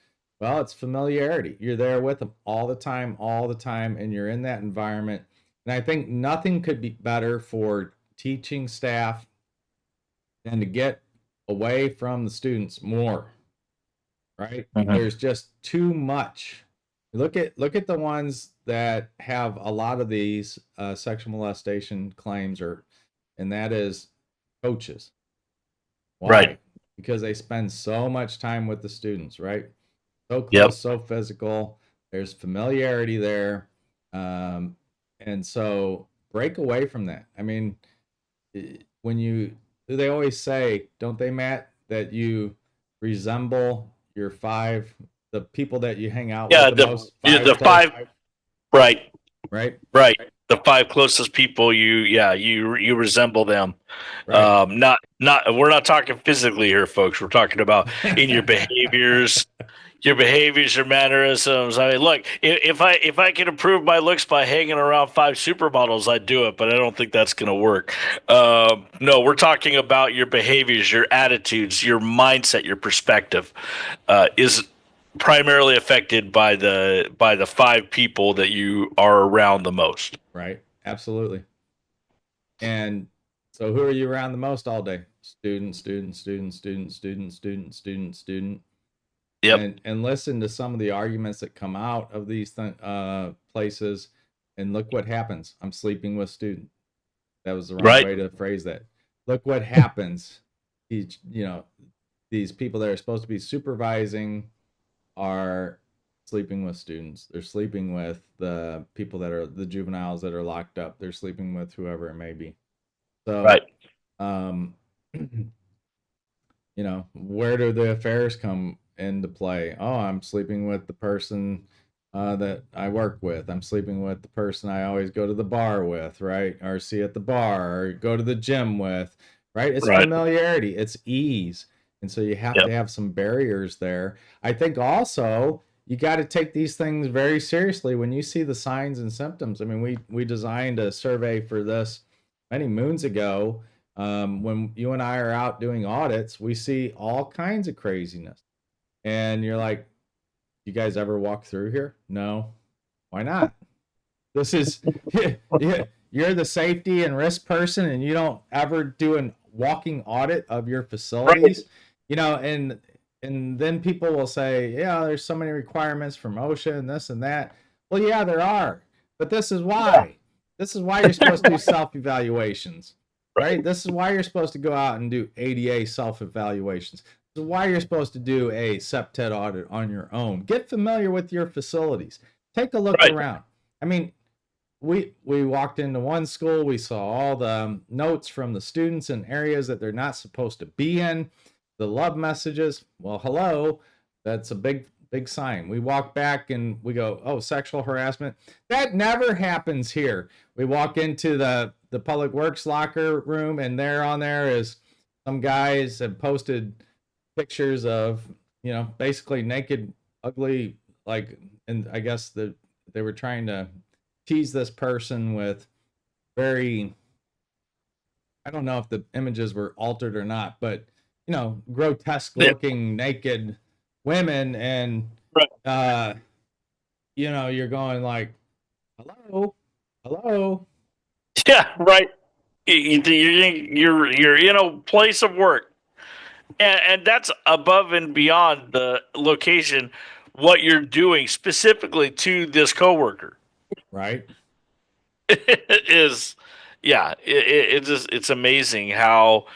Well, it's familiarity. You're there with them all the time, and you're in that environment. And I think nothing could be better for teaching staff than to get away from the students more. Right? Mhm. There's just too much. Look at the ones that have a lot of these sexual molestation claims, and that is coaches. Why? Right. Because they spend so much time with the students, right? So close, so physical. There's familiarity there, and so break away from that. I mean, they always say, don't they, Matt, that you resemble the people that you hang out with the most. The five. Right. Right. the 5 closest people, you resemble them. Right. Not we're not talking physically here, folks. We're talking about in your behaviors, your mannerisms. I mean, look, if I could improve my looks by hanging around 5 supermodels, I'd do it, but I don't think that's going to work. No, we're talking about your behaviors, your attitudes, your mindset, your perspective is primarily affected by the 5 people that you are around the most. Right. Absolutely. And so who are you around the most all day? Student, student, student, student, student, student, student, student. Yep. And listen to some of the arguments that come out of these places, and look what happens. I'm sleeping with student. That was the wrong way to phrase that. Look what happens. These people that are supposed to be supervising are sleeping with students. They're sleeping with the people that are the juveniles that are locked up. They're sleeping with whoever it may be. So, where do the affairs come into play? Oh, I'm sleeping with the person that I work with. I'm sleeping with the person I always go to the bar with, right? Or see at the bar, or go to the gym with, right? It's familiarity, it's ease. And so you have to have some barriers there. I think also you got to take these things very seriously when you see the signs and symptoms. I mean, we designed a survey for this many moons ago. When you and I are out doing audits, we see all kinds of craziness. And you're like, you guys ever walk through here? No. Why not? This is, you're the safety and risk person, and you don't ever do a walking audit of your facilities. And then people will say, yeah, there's so many requirements from OSHA and this and that. Well, yeah, there are. But this is why. This is why you're supposed to do self-evaluations, right? This is why you're supposed to go out and do ADA self-evaluations. This is why you're supposed to do a SEPTED audit on your own. Get familiar with your facilities. Take a look around. I mean, we walked into one school. We saw all the notes from the students in areas that they're not supposed to be in. The love messages. Well, hello. That's a big sign. We walk back and we go, oh, sexual harassment. That never happens here. We walk into the public works locker room, and there is some guys have posted pictures of, basically naked, ugly, and I guess they were trying to tease this person with very, I don't know if the images were altered or not, but grotesque looking naked women, and you're going like, hello. Yeah, right. You're in a place of work, and that's above and beyond the location. What you're doing specifically to this coworker, right? It's amazing how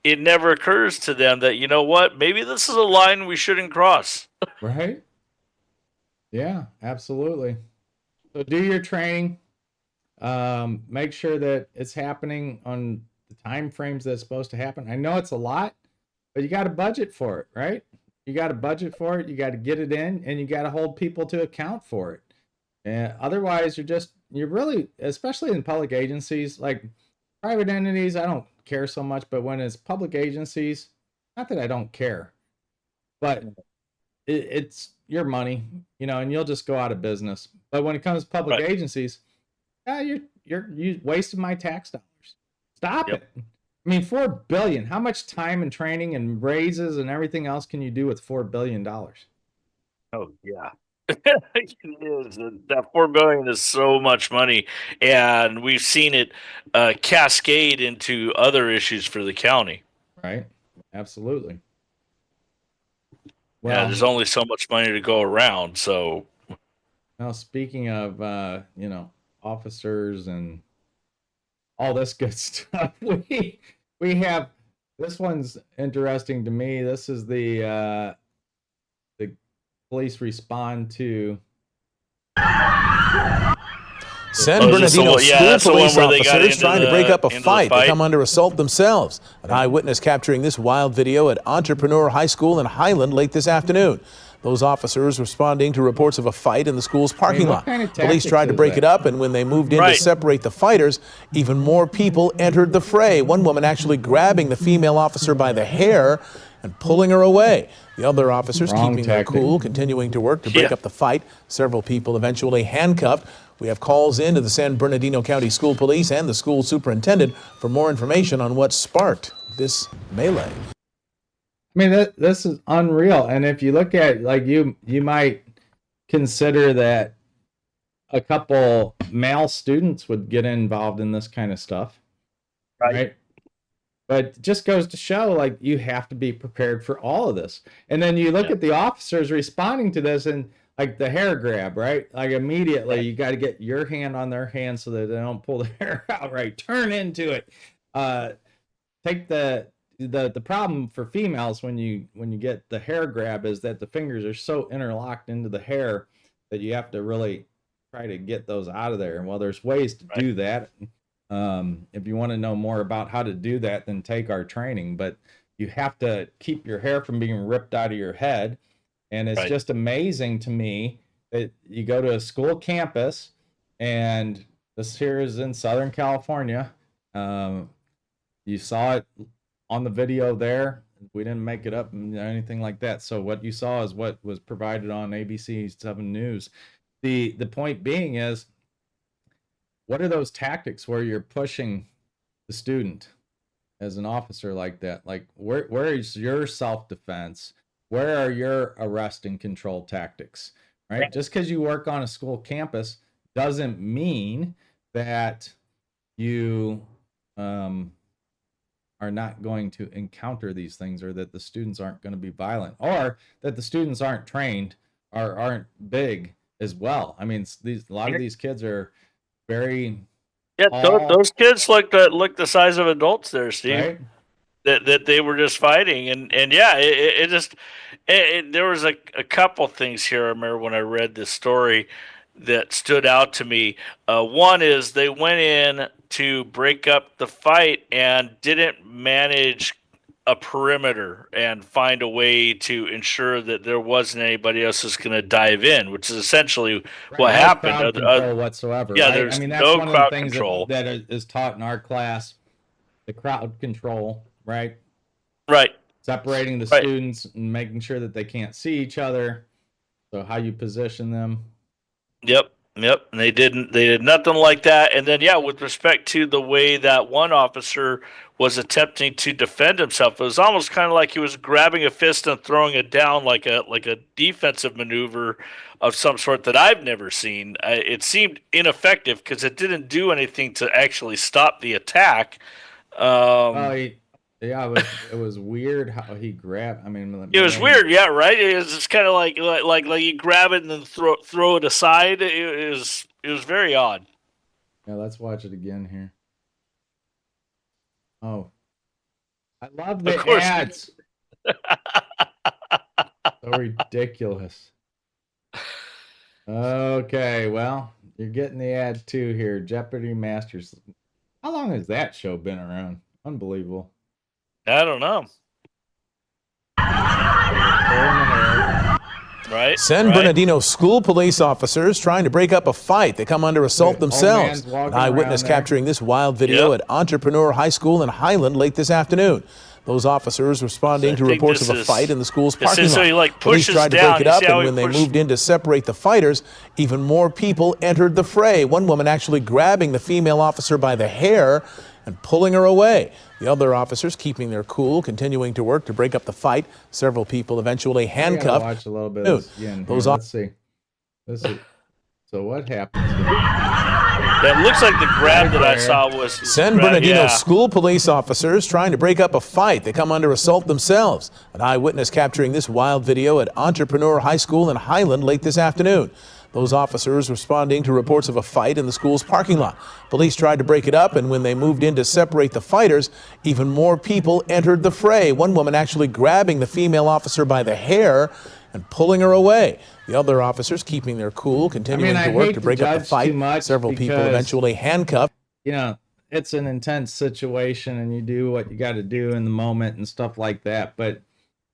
it never occurs to them that, maybe this is a line we shouldn't cross. Right? Yeah, absolutely. So do your training. Make sure that it's happening on the time frames that's supposed to happen. I know it's a lot, but you got to budget for it, right? You got to budget for it. You got to get it in, and you got to hold people to account for it. And otherwise, you're really, especially in public agencies, like private entities, I don't care so much, but when it's public agencies, not that I don't care, but it's your money, and you'll just go out of business. But when it comes to public agencies, you wasted my tax dollars. Stop it. I mean, $4 billion. How much time and training and raises and everything else can you do with $4 billion? Oh yeah. It is. That $4 billion is so much money, and we've seen it cascade into other issues for the county. Right. Absolutely. Well, there's only so much money to go around. So, now speaking of officers and all this good stuff, we have, this one's interesting to me. This is the police respond to San Bernardino school police officers trying to break up a fight. They come under assault themselves. An eyewitness capturing this wild video at Entrepreneur High School in Highland late this afternoon. Those officers responding to reports of a fight in the school's parking lot. kind of Police tried to tactics break is it up, and when they moved in to separate the fighters, even more people entered the fray. One woman actually grabbing the female officer by the hair and pulling her away. The other officers keeping their cool, continuing to work to break up the fight. Several people eventually handcuffed. We have calls in to the San Bernardino County School Police and the school superintendent for more information on what sparked this melee. I mean, this is unreal. And if you look at, like, you might consider that a couple male students would get involved in this kind of stuff, right? But it just goes to show, like, you have to be prepared for all of this. And then you look at the officers responding to this, and like the hair grab, right? Like immediately you got to get your hand on their hand so that they don't pull the hair out, right? Turn into it. Take the problem for females when you get the hair grab is that the fingers are so interlocked into the hair that you have to really try to get those out of there. And well, there's ways to do that. If you want to know more about how to do that, then take our training. But you have to keep your hair from being ripped out of your head. And it's just amazing to me that you go to a school campus, and this here is in Southern California. You saw it on the video there. We didn't make it up or anything like that. So what you saw is what was provided on ABC 7 News. The point being is, what are those tactics where you're pushing the student as an officer like that? Like, where is your self-defense? Where are your arrest and control tactics, right? Just because you work on a school campus doesn't mean that you are not going to encounter these things, or that the students aren't going to be violent, or that the students aren't trained or aren't big as well. I mean, a lot of these kids are very those kids look the size of adults there, Steve. Right? That they were just fighting, and yeah, there was a couple things here. I remember when I read this story that stood out to me. One is they went in to break up the fight and didn't manage a perimeter and find a way to ensure that there wasn't anybody else that's going to dive in, which is essentially what happened. Crowd control whatsoever. Yeah, right? there's I mean, that's no one of the crowd things control. that is taught in our class. The crowd control, right? Right. Separating the students and making sure that they can't see each other. So how you position them. Yep. And they did nothing like that. And then, with respect to the way that one officer was attempting to defend himself, it was almost kind of like he was grabbing a fist and throwing it down like a defensive maneuver of some sort that I've never seen. It seemed ineffective because it didn't do anything to actually stop the attack. It was weird how he grabbed. I mean, it was weird, right? It was just kind of like you grab it and then throw it aside. It was very odd. Yeah, let's watch it again here. Oh, I love the ads. So ridiculous. Okay, well, you're getting the ad too here. Jeopardy Masters. How long has that show been around? Unbelievable. I don't know. Right. San Bernardino school police officers trying to break up a fight. They come under assault themselves. An eyewitness capturing this wild video at Entrepreneur High School in Highland late this afternoon. Those officers responding to reports of a fight in the school's parking lot. So he Police tried to break it up, and when they moved in to separate the fighters, even more people entered the fray. One woman actually grabbing the female officer by the hair and pulling her away. The other officers keeping their cool, continuing to work to break up the fight. Several people eventually handcuffed. Watch a little bit of this again. Let's see. So what happens here? That looks like the grab that I saw was San Bernardino school police officers trying to break up a fight. They come under assault themselves. An eyewitness capturing this wild video at Entrepreneur High School in Highland late this afternoon. Those officers responding to reports of a fight in the school's parking lot. Police tried to break it up, and when they moved in to separate the fighters, even more people entered the fray. One woman actually grabbing the female officer by the hair and pulling her away. The other officers keeping their cool, continuing to work to break up the fight. Several people eventually handcuffed. You know, it's an intense situation, and you do what you got to do in the moment and stuff like that. But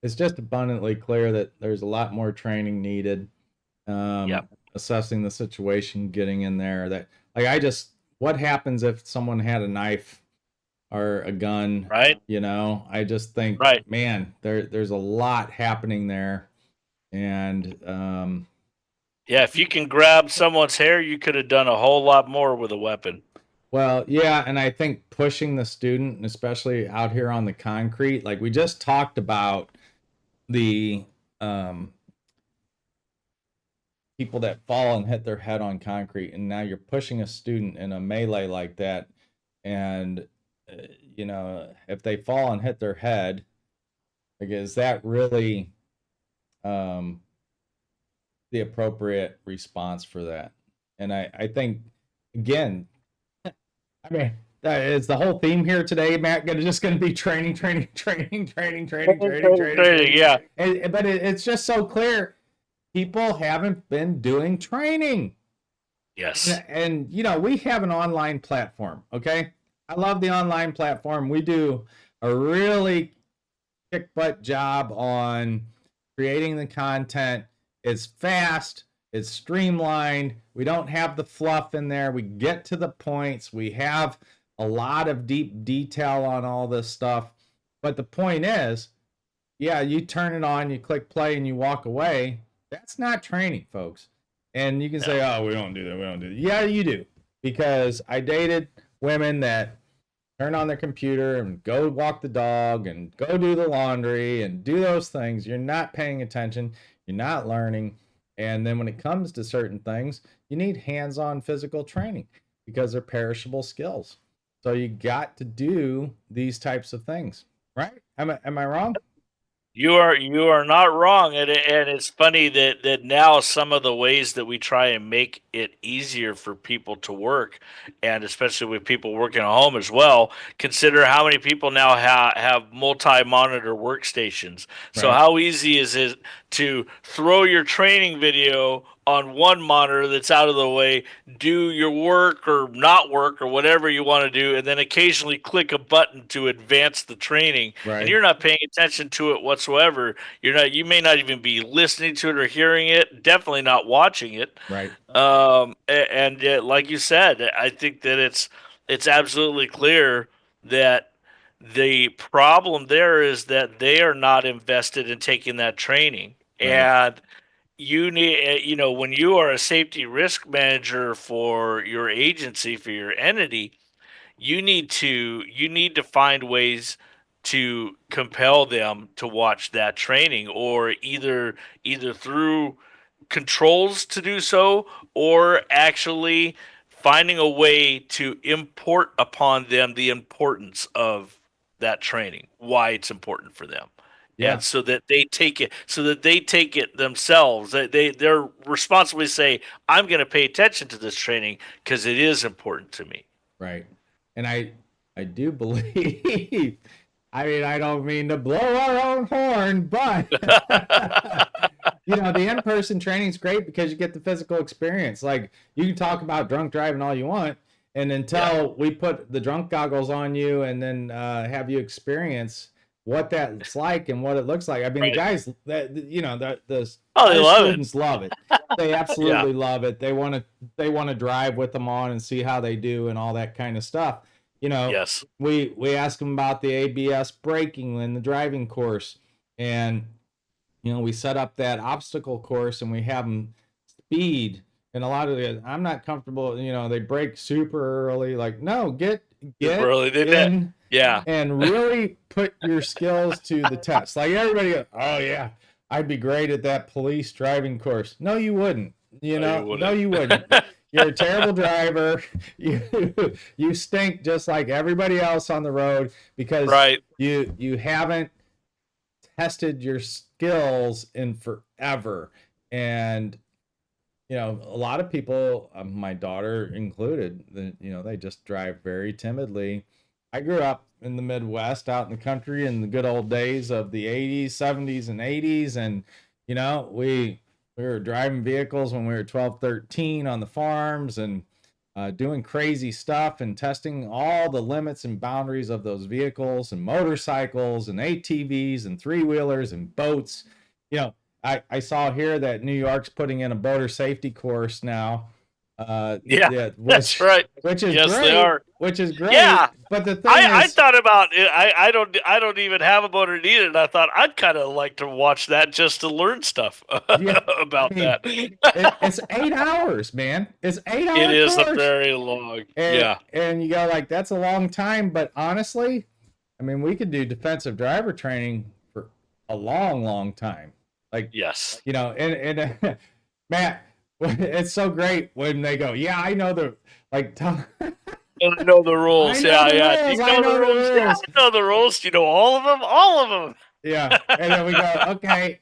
it's just abundantly clear that there's a lot more training needed. Yep. Assessing the situation, getting in there. That like what happens if someone had a knife or a gun? Right. I just think, Right. man, there's a lot happening there, and Yeah, if you can grab someone's hair, you could have done a whole lot more with a weapon. well, yeah, and I think pushing the student, and especially out here on the concrete, like we just talked about the people that fall and hit their head on concrete, and now you're pushing a student in a melee like that, and if they fall and hit their head, like, is that really the appropriate response for that? And I think, again, I mean, is the whole theme here today, Matt, just going to be training? Yeah. But it's just so clear. People haven't been doing training. Yes. And we have an online platform, okay? I love the online platform. We do a really kick butt job on creating the content. It's fast, it's streamlined. We don't have the fluff in there. We get to the points. We have a lot of deep detail on all this stuff. But the point is, yeah, you turn it on, you click play, and you walk away. That's not training, folks. And you can say, oh, we don't do that. We don't do that. Yeah, you do. Because I dated women that turn on their computer and go walk the dog and go do the laundry and do those things. You're not paying attention. You're not learning. And then when it comes to certain things, you need hands-on physical training because they're perishable skills. So you got to do these types of things, right? Am I wrong? You are not wrong, and it's funny that now some of the ways that we try and make it easier for people to work, and especially with people working at home as well. Consider how many people now have multi-monitor workstations. So Right. how easy is it to throw your training video on one monitor that's out of the way, do your work or not work or whatever you want to do, and then occasionally click a button to advance the training. Right. And you're not paying attention to it whatsoever. You may not even be listening to it or hearing it, definitely not watching it. Right. Like you said, I think that it's absolutely clear that the problem there is that they are not invested in taking that training. Right. And you need, when you are a safety risk manager for your agency, for your entity, you need to find ways to compel them to watch that training, or either through controls to do so, or actually finding a way to import upon them the importance of that training, why it's important for them. Yeah. And so that they take it themselves. They're responsible to say, I'm going to pay attention to this training because it is important to me. Right. And I do believe, I mean, I don't mean to blow our own horn, but the in-person training is great because you get the physical experience. Like, you can talk about drunk driving all you want, and until we put the drunk goggles on you and then have you experience what that's like and what it looks like. I mean, Right. the guys that the they college love it. students love it. They absolutely love it. They want to drive with them on and see how they do and all that kind of stuff. Yes. We ask them about the ABS braking in the driving course, and we set up that obstacle course and we have them speed. And a lot of I'm not comfortable. They brake super early. Like, no, get Really did in. that. Yeah. And really put your skills to the test. Like, everybody goes, oh yeah, I'd be great at that police driving course. No, you wouldn't. No, you wouldn't. You're a terrible driver. You stink just like everybody else on the road because Right. you haven't tested your skills in forever. And a lot of people, my daughter included, they just drive very timidly. I grew up in the Midwest, out in the country in the good old days of the 80s, 70s, and 80s. And, we were driving vehicles when we were 12, 13 on the farms. And, doing crazy stuff and testing all the limits and boundaries of those vehicles and motorcycles and ATVs and three-wheelers and boats. You know, I saw here that New York's putting in a boater safety course now. That's right. Which is Yes, great. they are. Which is great. Yeah. But the thing I is, thought about it. I don't even have a motor needed. And I thought I'd kind of like to watch that just to learn stuff about that. It's 8 hours, man. It's 8 hours. It is a very long. And you go like, that's a long time. But honestly, I mean, we could do defensive driver training for a long, long time. Like, yes, you know, and Matt, it's so great when they go, yeah, I know the, like, I know the rules. I know the Yeah. rules. Do you know the rules? Yeah, I know the rules. Do you know all of them? All of them. Yeah. And then we go, okay,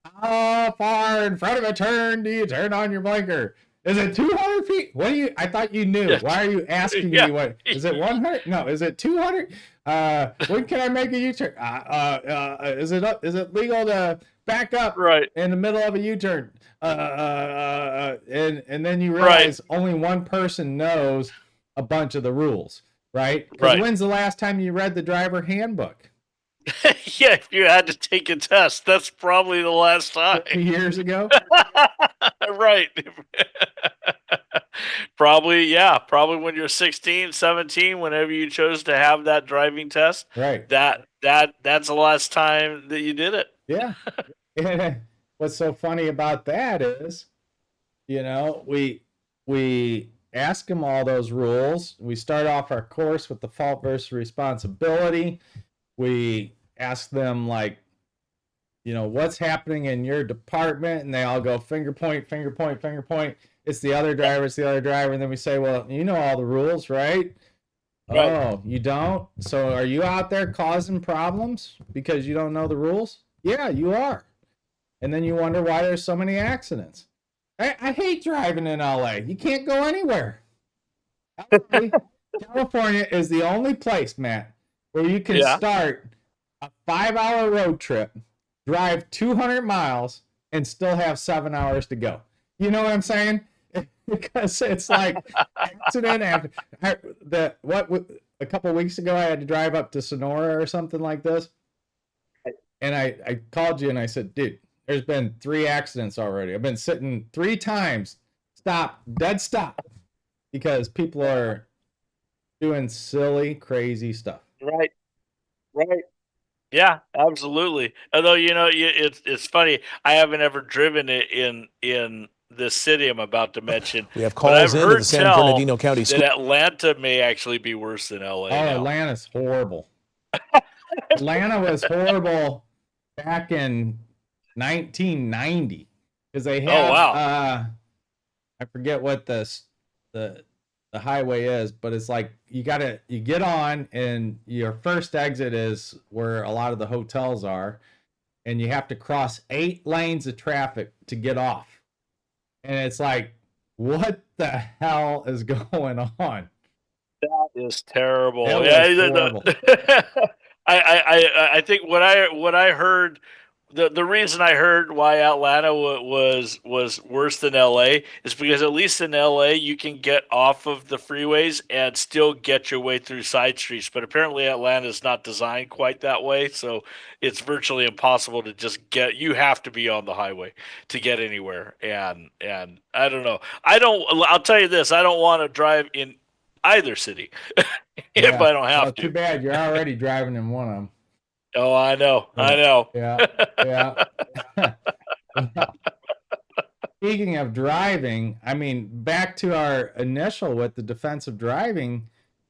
how far in front of a turn do you turn on your blinker? Is it 200 feet? What do you, I thought you knew. Yes. Why are you asking me what, is it 100? No, is it 200? When can I make a U-turn? Is it legal to back up in the middle of a U-turn? And then you realize only one person knows a bunch of the rules, right? Because when's the last time you read the driver handbook? Yeah, if you had to take a test, that's probably the last time. 2 years ago? Right. Probably when you're 16, 17, whenever you chose to have that driving test. Right. That's the last time that you did it. Yeah. And what's so funny about that is, you know, we ask them all those rules. We start off our course with the fault versus responsibility. We ask them, like, you know, what's happening in your department, and they all go finger point, finger point, finger point. It's the other driver, it's the other driver. And then we say, well, you know all the rules, right? Oh, you don't? So are you out there causing problems because you don't know the rules? Yeah, you are. And then you wonder why there's so many accidents. I hate driving in LA. You can't go anywhere. California is the only place, Matt, where you can start a 5-hour road trip, drive 200 miles, and still have 7 hours to go. You know what I'm saying? Because it's like accident after a couple of weeks ago I had to drive up to Sonora or something like this, and I called you and I said, dude, there's been 3 accidents already. I've been sitting 3 times, dead stop, because people are doing silly, crazy stuff. Right. Yeah, absolutely. Although, you know, it's funny. I haven't ever driven it in this city I'm about to mention. We have calls into the San Bernardino County School. That Atlanta may actually be worse than LA. Oh, Atlanta's horrible. Atlanta was horrible back in 1990 because they had I forget what the highway is, but it's like you get on and your first exit is where a lot of the hotels are, and you have to cross 8 lanes of traffic to get off. And it's like, what the hell is going on? That is terrible. Horrible. I think what I heard, the reason I heard why Atlanta was worse than LA is because at least in LA you can get off of the freeways and still get your way through side streets, but apparently Atlanta is not designed quite that way, so it's virtually impossible to just get. You have to be on the highway to get anywhere, and I don't know. I'll tell you this: I don't want to drive in either city if I don't have to. Too bad you're already driving in one of them. Oh, I know. Yeah. Speaking of driving, I mean, back to our initial with the defensive driving,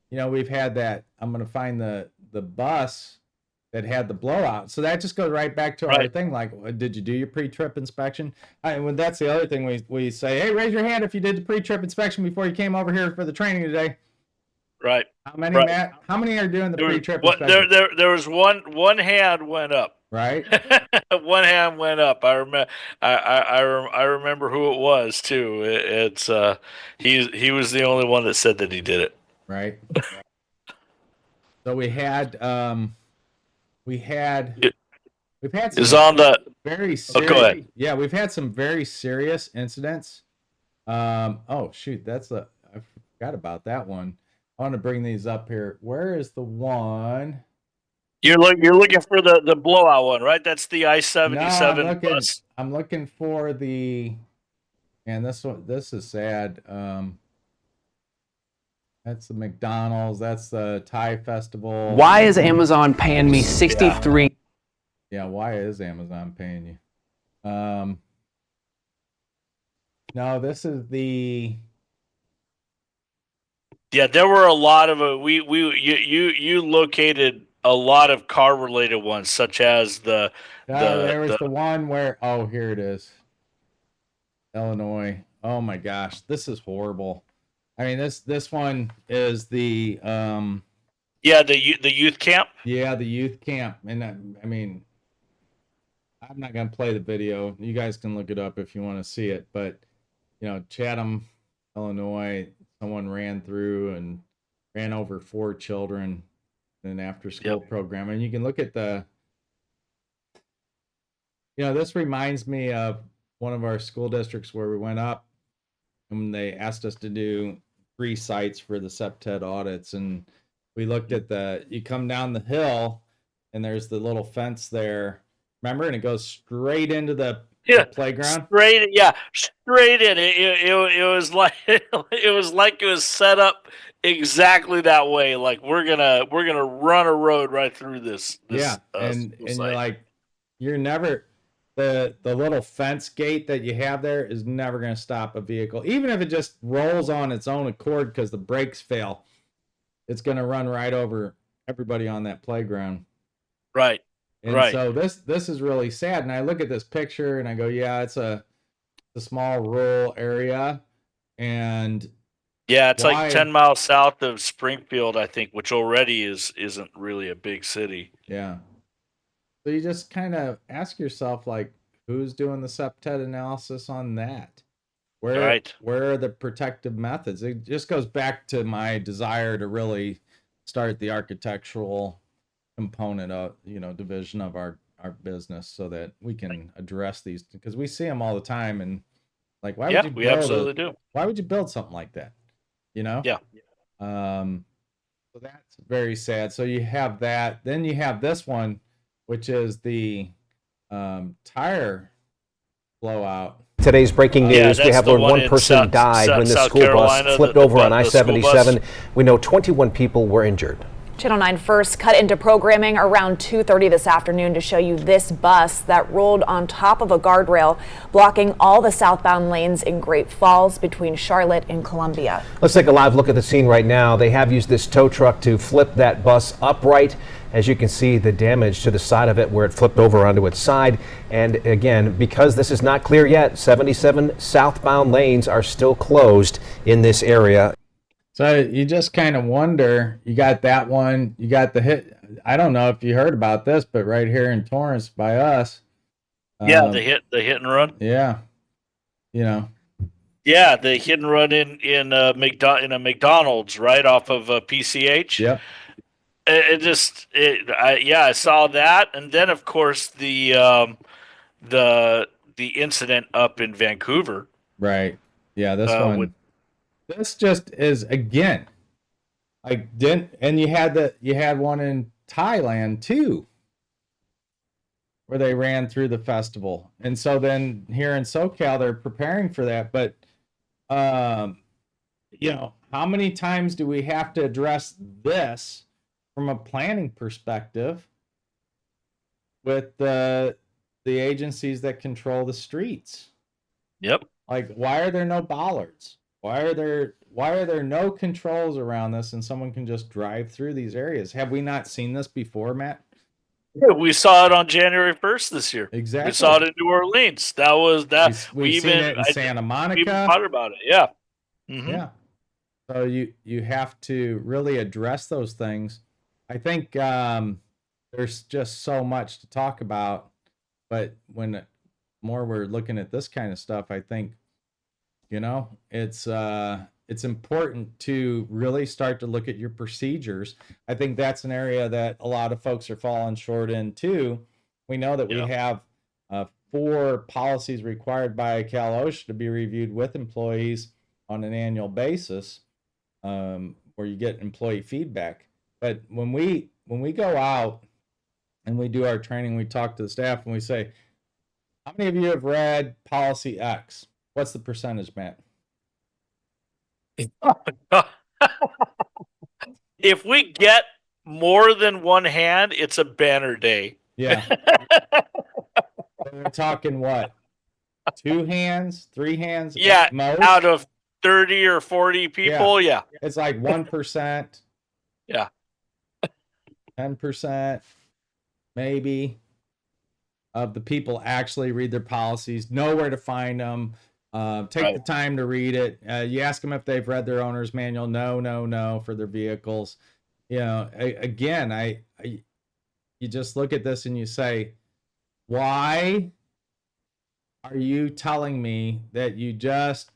you know, we've had that. I'm going to find the bus that had the blowout. So that just goes right back to our thing. Like, did you do your pre-trip inspection? That's the other thing we say, hey, raise your hand if you did the pre-trip inspection before you came over here for the training today. Right. How many, Matt? How many are doing the pre-trip inspection? There was one hand went up. Right. One hand went up. I remember. I remember who it was too. He was the only one that said that he did it. Right. So we've had some very serious. Go ahead. Yeah, we've had some very serious incidents. Oh shoot, that's Forgot about that one. I want to bring these up here. Where is the one? You're looking for the blowout one, right? That's the No, I-77 bus. I'm looking for the. And this one, this is sad. That's the McDonald's. That's the Thai festival. Why is Amazon paying me 63? Yeah, why is Amazon paying you? No, this is the. Yeah, there were a lot of you located a lot of car related ones, such as There was the one where. Oh, here it is. Illinois. Oh my gosh, this is horrible. I mean, this one is the the youth camp. Yeah, the youth camp, and I mean, I'm not gonna play the video. You guys can look it up if you want to see it. But Chatham, Illinois, someone ran through and ran over 4 children in an after-school program, and you can look at the. This reminds me of one of our school districts where we went up and they asked us to do 3 sites for the SEPTED audits, and we looked at you come down the hill and there's the little fence there, remember, and it goes straight into the playground. Straight in. It was like it was set up exactly that way. Like we're gonna run a road right through this and you're like, you're never. The little fence gate that you have there is never going to stop a vehicle. Even if it just rolls on its own accord because the brakes fail, it's going to run right over everybody on that playground. Right. And so this is really sad. And I look at this picture and I go, yeah, it's a small rural area. And yeah, it's like 10 miles south of Springfield, I think, which already isn't really a big city. Yeah. So you just kind of ask yourself, like, who's doing the SEPTED analysis on that? Where are the protective methods? It just goes back to my desire to really start the architectural component of, division of our business so that we can address these, because we see them all the time. And like, why would you we absolutely do. Why would you build something like that? Yeah. So that's very sad. So you have that. Then you have this one, which is the tire blowout. Today's breaking news, we have learned one person died when the school bus flipped over on I-77. We know 21 people were injured. Channel 9 first cut into programming around 2:30 this afternoon to show you this bus that rolled on top of a guardrail, blocking all the southbound lanes in Great Falls between Charlotte and Columbia. Let's take a live look at the scene right now. They have used this tow truck to flip that bus upright. As you can see, the damage to the side of it where it flipped over onto its side. And again, because this is not clear yet, 77 southbound lanes are still closed in this area. So you just kind of wonder, you got that one, you got the hit. I don't know if you heard about this, but right here in Torrance by us. The hit and run. Yeah. Yeah, the hit and run in a McDonald's right off of PCH. Yep. I saw that, and then of course the incident up in Vancouver. Right. Yeah, this one. This just is, again, and you had one in Thailand too, where they ran through the festival. And so then here in SoCal, they're preparing for that. But, how many times do we have to address this from a planning perspective with the agencies that control the streets? Yep. Like, why are there no bollards? Why are there no controls around this and someone can just drive through these areas? Have we not seen this before, Matt? Yeah, we saw it on January 1st this year. Exactly. We saw it in New Orleans. That was that. We've seen it in Santa Monica. We even thought about it. Yeah. Mm-hmm. Yeah. So you have to really address those things. I think there's just so much to talk about, but when more we're looking at this kind of stuff, I think, it's important to really start to look at your procedures. I think that's an area that a lot of folks are falling short in too. We know that we have 4 policies required by Cal OSHA to be reviewed with employees on an annual basis. where you get employee feedback. But when we go out and we do our training, we talk to the staff and we say, how many of you have read policy X? What's the percentage, Matt? If we get more than one hand, it's a banner day. Yeah. We're talking what? 2 hands, 3 hands? Yeah, at most? out of 30 or 40 people, yeah. It's like 1%. Yeah. 10%, maybe, of the people actually read their policies, know where to find them, take the time to read it. You ask them if they've read their owner's manual. No, for their vehicles. You know, again, you just look at this and you say, why are you telling me that you just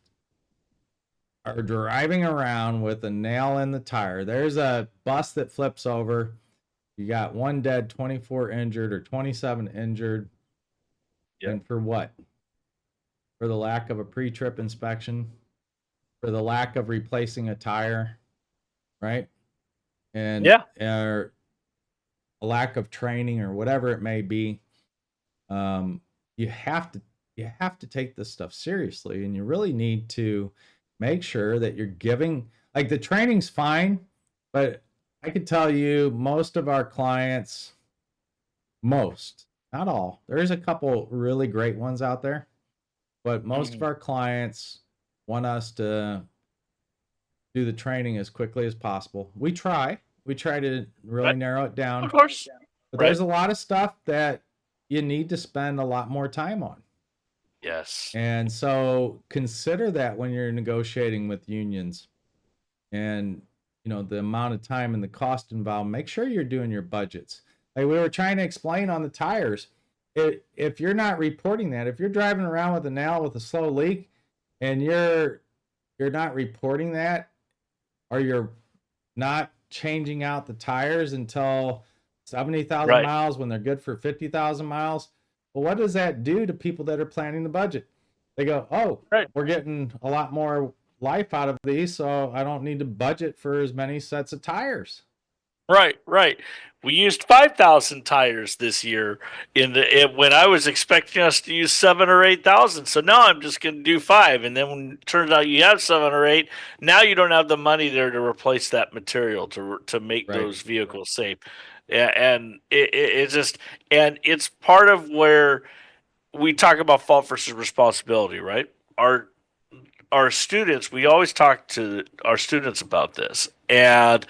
are driving around with a nail in the tire? There's a bus that flips over. You got 1 dead, 24 injured, or 27 injured. Yep. And for what? For the lack of a pre-trip inspection, for the lack of replacing a tire, right? And or a lack of training or whatever it may be. You have to take this stuff seriously, and you really need to make sure that you're giving, like, the training's fine, but I could tell you most of our clients, not all, there's a couple really great ones out there, but most of our clients want us to do the training as quickly as possible. We try to really narrow it down. Of course. But there's a lot of stuff that you need to spend a lot more time on. Yes. And so consider that when you're negotiating with unions, and the amount of time and the cost involved. Make sure you're doing your budgets. Like we were trying to explain on the tires, if you're not reporting that, if you're driving around with a nail with a slow leak and you're not reporting that, or you're not changing out the tires until 70,000 miles when they're good for 50,000 miles, well, what does that do to people that are planning the budget? They go, we're getting a lot more life out of these, so I don't need to budget for as many sets of tires. Right. We used 5,000 tires this year when I was expecting us to use 7,000 or 8,000. So now I'm just going to do 5. And then when it turns out you have 7 or 8, now you don't have the money there to replace that material to make those vehicles safe. And it's just, and it's part of where we talk about fault versus responsibility, right? Our students, we always talk to our students about this, and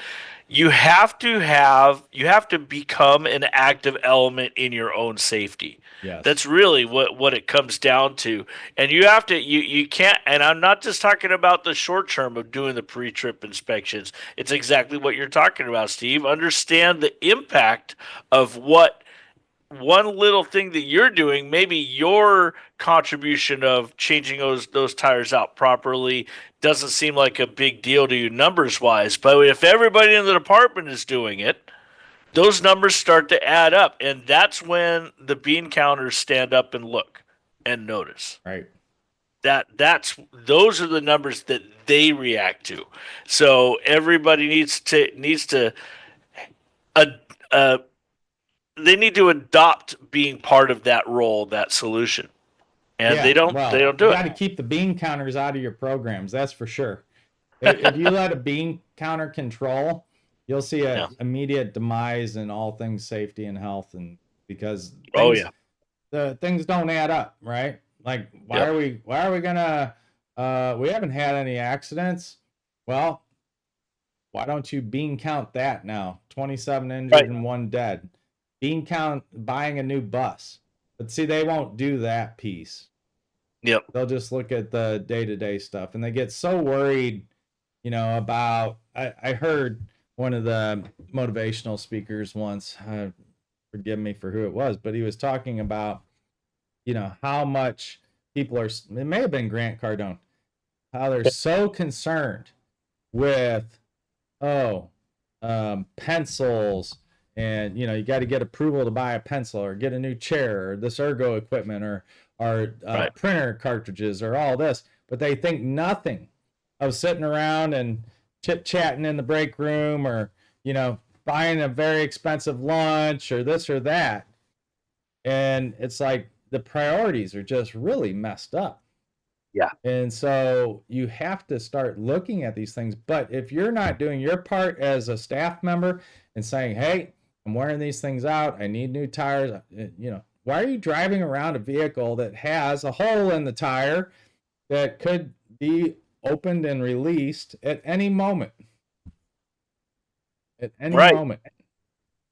you have to become an active element in your own safety. Yes. That's really what it comes down to. And you can't, and I'm not just talking about the short term of doing the pre-trip inspections. It's exactly what you're talking about, Steve. Understand the impact of what one little thing that you're doing, maybe your contribution of changing those tires out properly doesn't seem like a big deal to you numbers wise, but if everybody in the department is doing it, those numbers start to add up, and that's when the bean counters stand up and look and notice. Right. Those are the numbers that they react to. So everybody needs to they need to adopt being part of that role, that solution. And they don't do it. You got to keep the bean counters out of your programs. That's for sure. If you let a bean counter control, you'll see an immediate demise in all things safety and health. And because the things don't add up, right? Like, why are we gonna, we haven't had any accidents. Well, why don't you bean count that now? 27 injured and 1 dead. Bean count buying a new bus. But see, they won't do that piece. Yep. They'll just look at the day-to-day stuff, and they get so worried, about, I heard one of the motivational speakers once, forgive me for who it was, but he was talking about, how much people are, it may have been Grant Cardone, how they're so concerned with, pencils, and you got to get approval to buy a pencil or get a new chair or this ergo equipment or printer cartridges or all this, but they think nothing of sitting around and chit-chatting in the break room, or, you know, buying a very expensive lunch or this or that. And it's like the priorities are just really messed up. Yeah. And so you have to start looking at these things. But if you're not doing your part as a staff member and saying, hey, I'm wearing these things out, I need new tires, you know, why are you driving around a vehicle that has a hole in the tire that could be opened and released at any moment? At any Right. moment.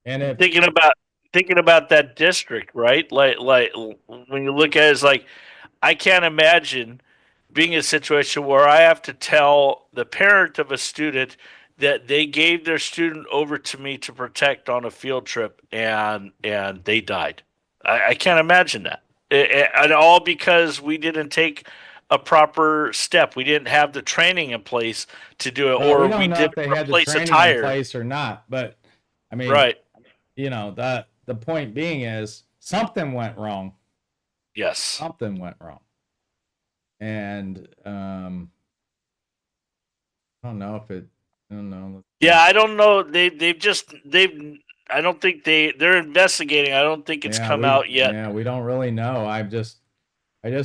And if thinking about that district, right? Like when you look at it, it's like I can't imagine being in a situation where I have to tell the parent of a student that they gave their student over to me to protect on a field trip, and they died. I can't imagine that, and all because we didn't take a proper step. We didn't have the training in place to do it, well, or we don't we know didn't if they had the replace a training in tire. place or not, but I mean, Right. you know, the point being is something went wrong. Yes. Something went wrong. And I don't know if it, I don't know. Yeah, I don't know. They've. I don't think they're investigating. I don't think it's come out yet. Yeah, we don't really know. I just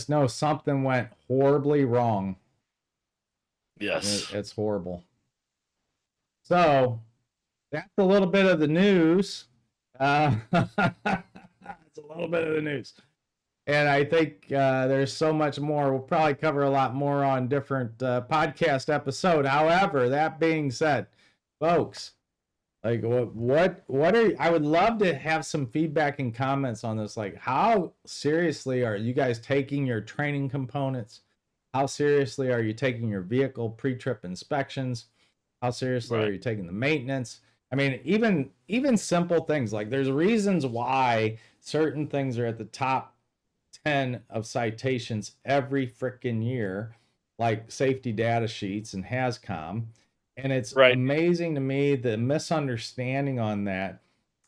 know something went horribly wrong. Yes. It's horrible. So that's a little bit of the news. It's a little bit of the news. And I think there's so much more. We'll probably cover a lot more on different podcast episode. However, that being said, folks, like what are I would love to have some feedback and comments on this. Like, how seriously are you guys taking your training components? How seriously are you taking your vehicle pre-trip inspections? How seriously are you taking the maintenance? I mean, even simple things, like there's reasons why certain things are at the top 10 of citations every freaking year, like safety data sheets and HAZCOM. And it's amazing to me the misunderstanding on that.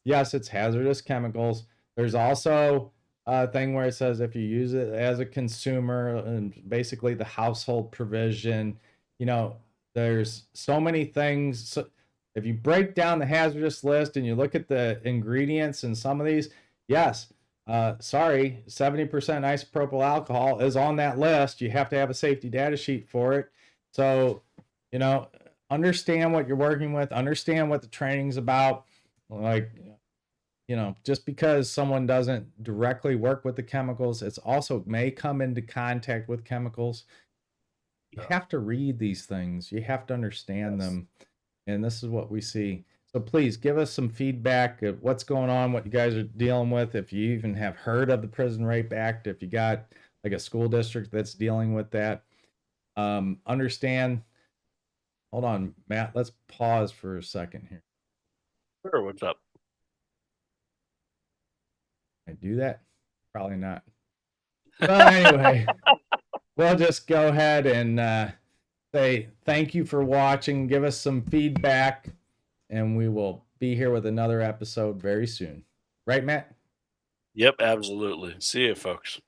Yes, it's hazardous chemicals. There's also a thing where it says if you use it as a consumer, and basically the household provision, you know, there's so many things. So if you break down the hazardous list and you look at the ingredients in some of these, yes, sorry, 70% isopropyl alcohol is on that list. You have to have a safety data sheet for it. So, you know, understand what you're working with, understand what the training's about. Like, you know, just because someone doesn't directly work with the chemicals, it's also may come into contact with chemicals. You have to read these things. You have to understand them. And this is what we see. So please give us some feedback of what's going on, what you guys are dealing with. If you even have heard of the Prison Rape Act, if you got like a school district that's dealing with that, understand. Hold on, Matt, let's pause for a second here. Sure, what's up? Can I do that? Probably not. Well, anyway, we'll just go ahead and say thank you for watching. Give us some feedback, and we will be here with another episode very soon. Right, Matt? Yep, absolutely. See you, folks.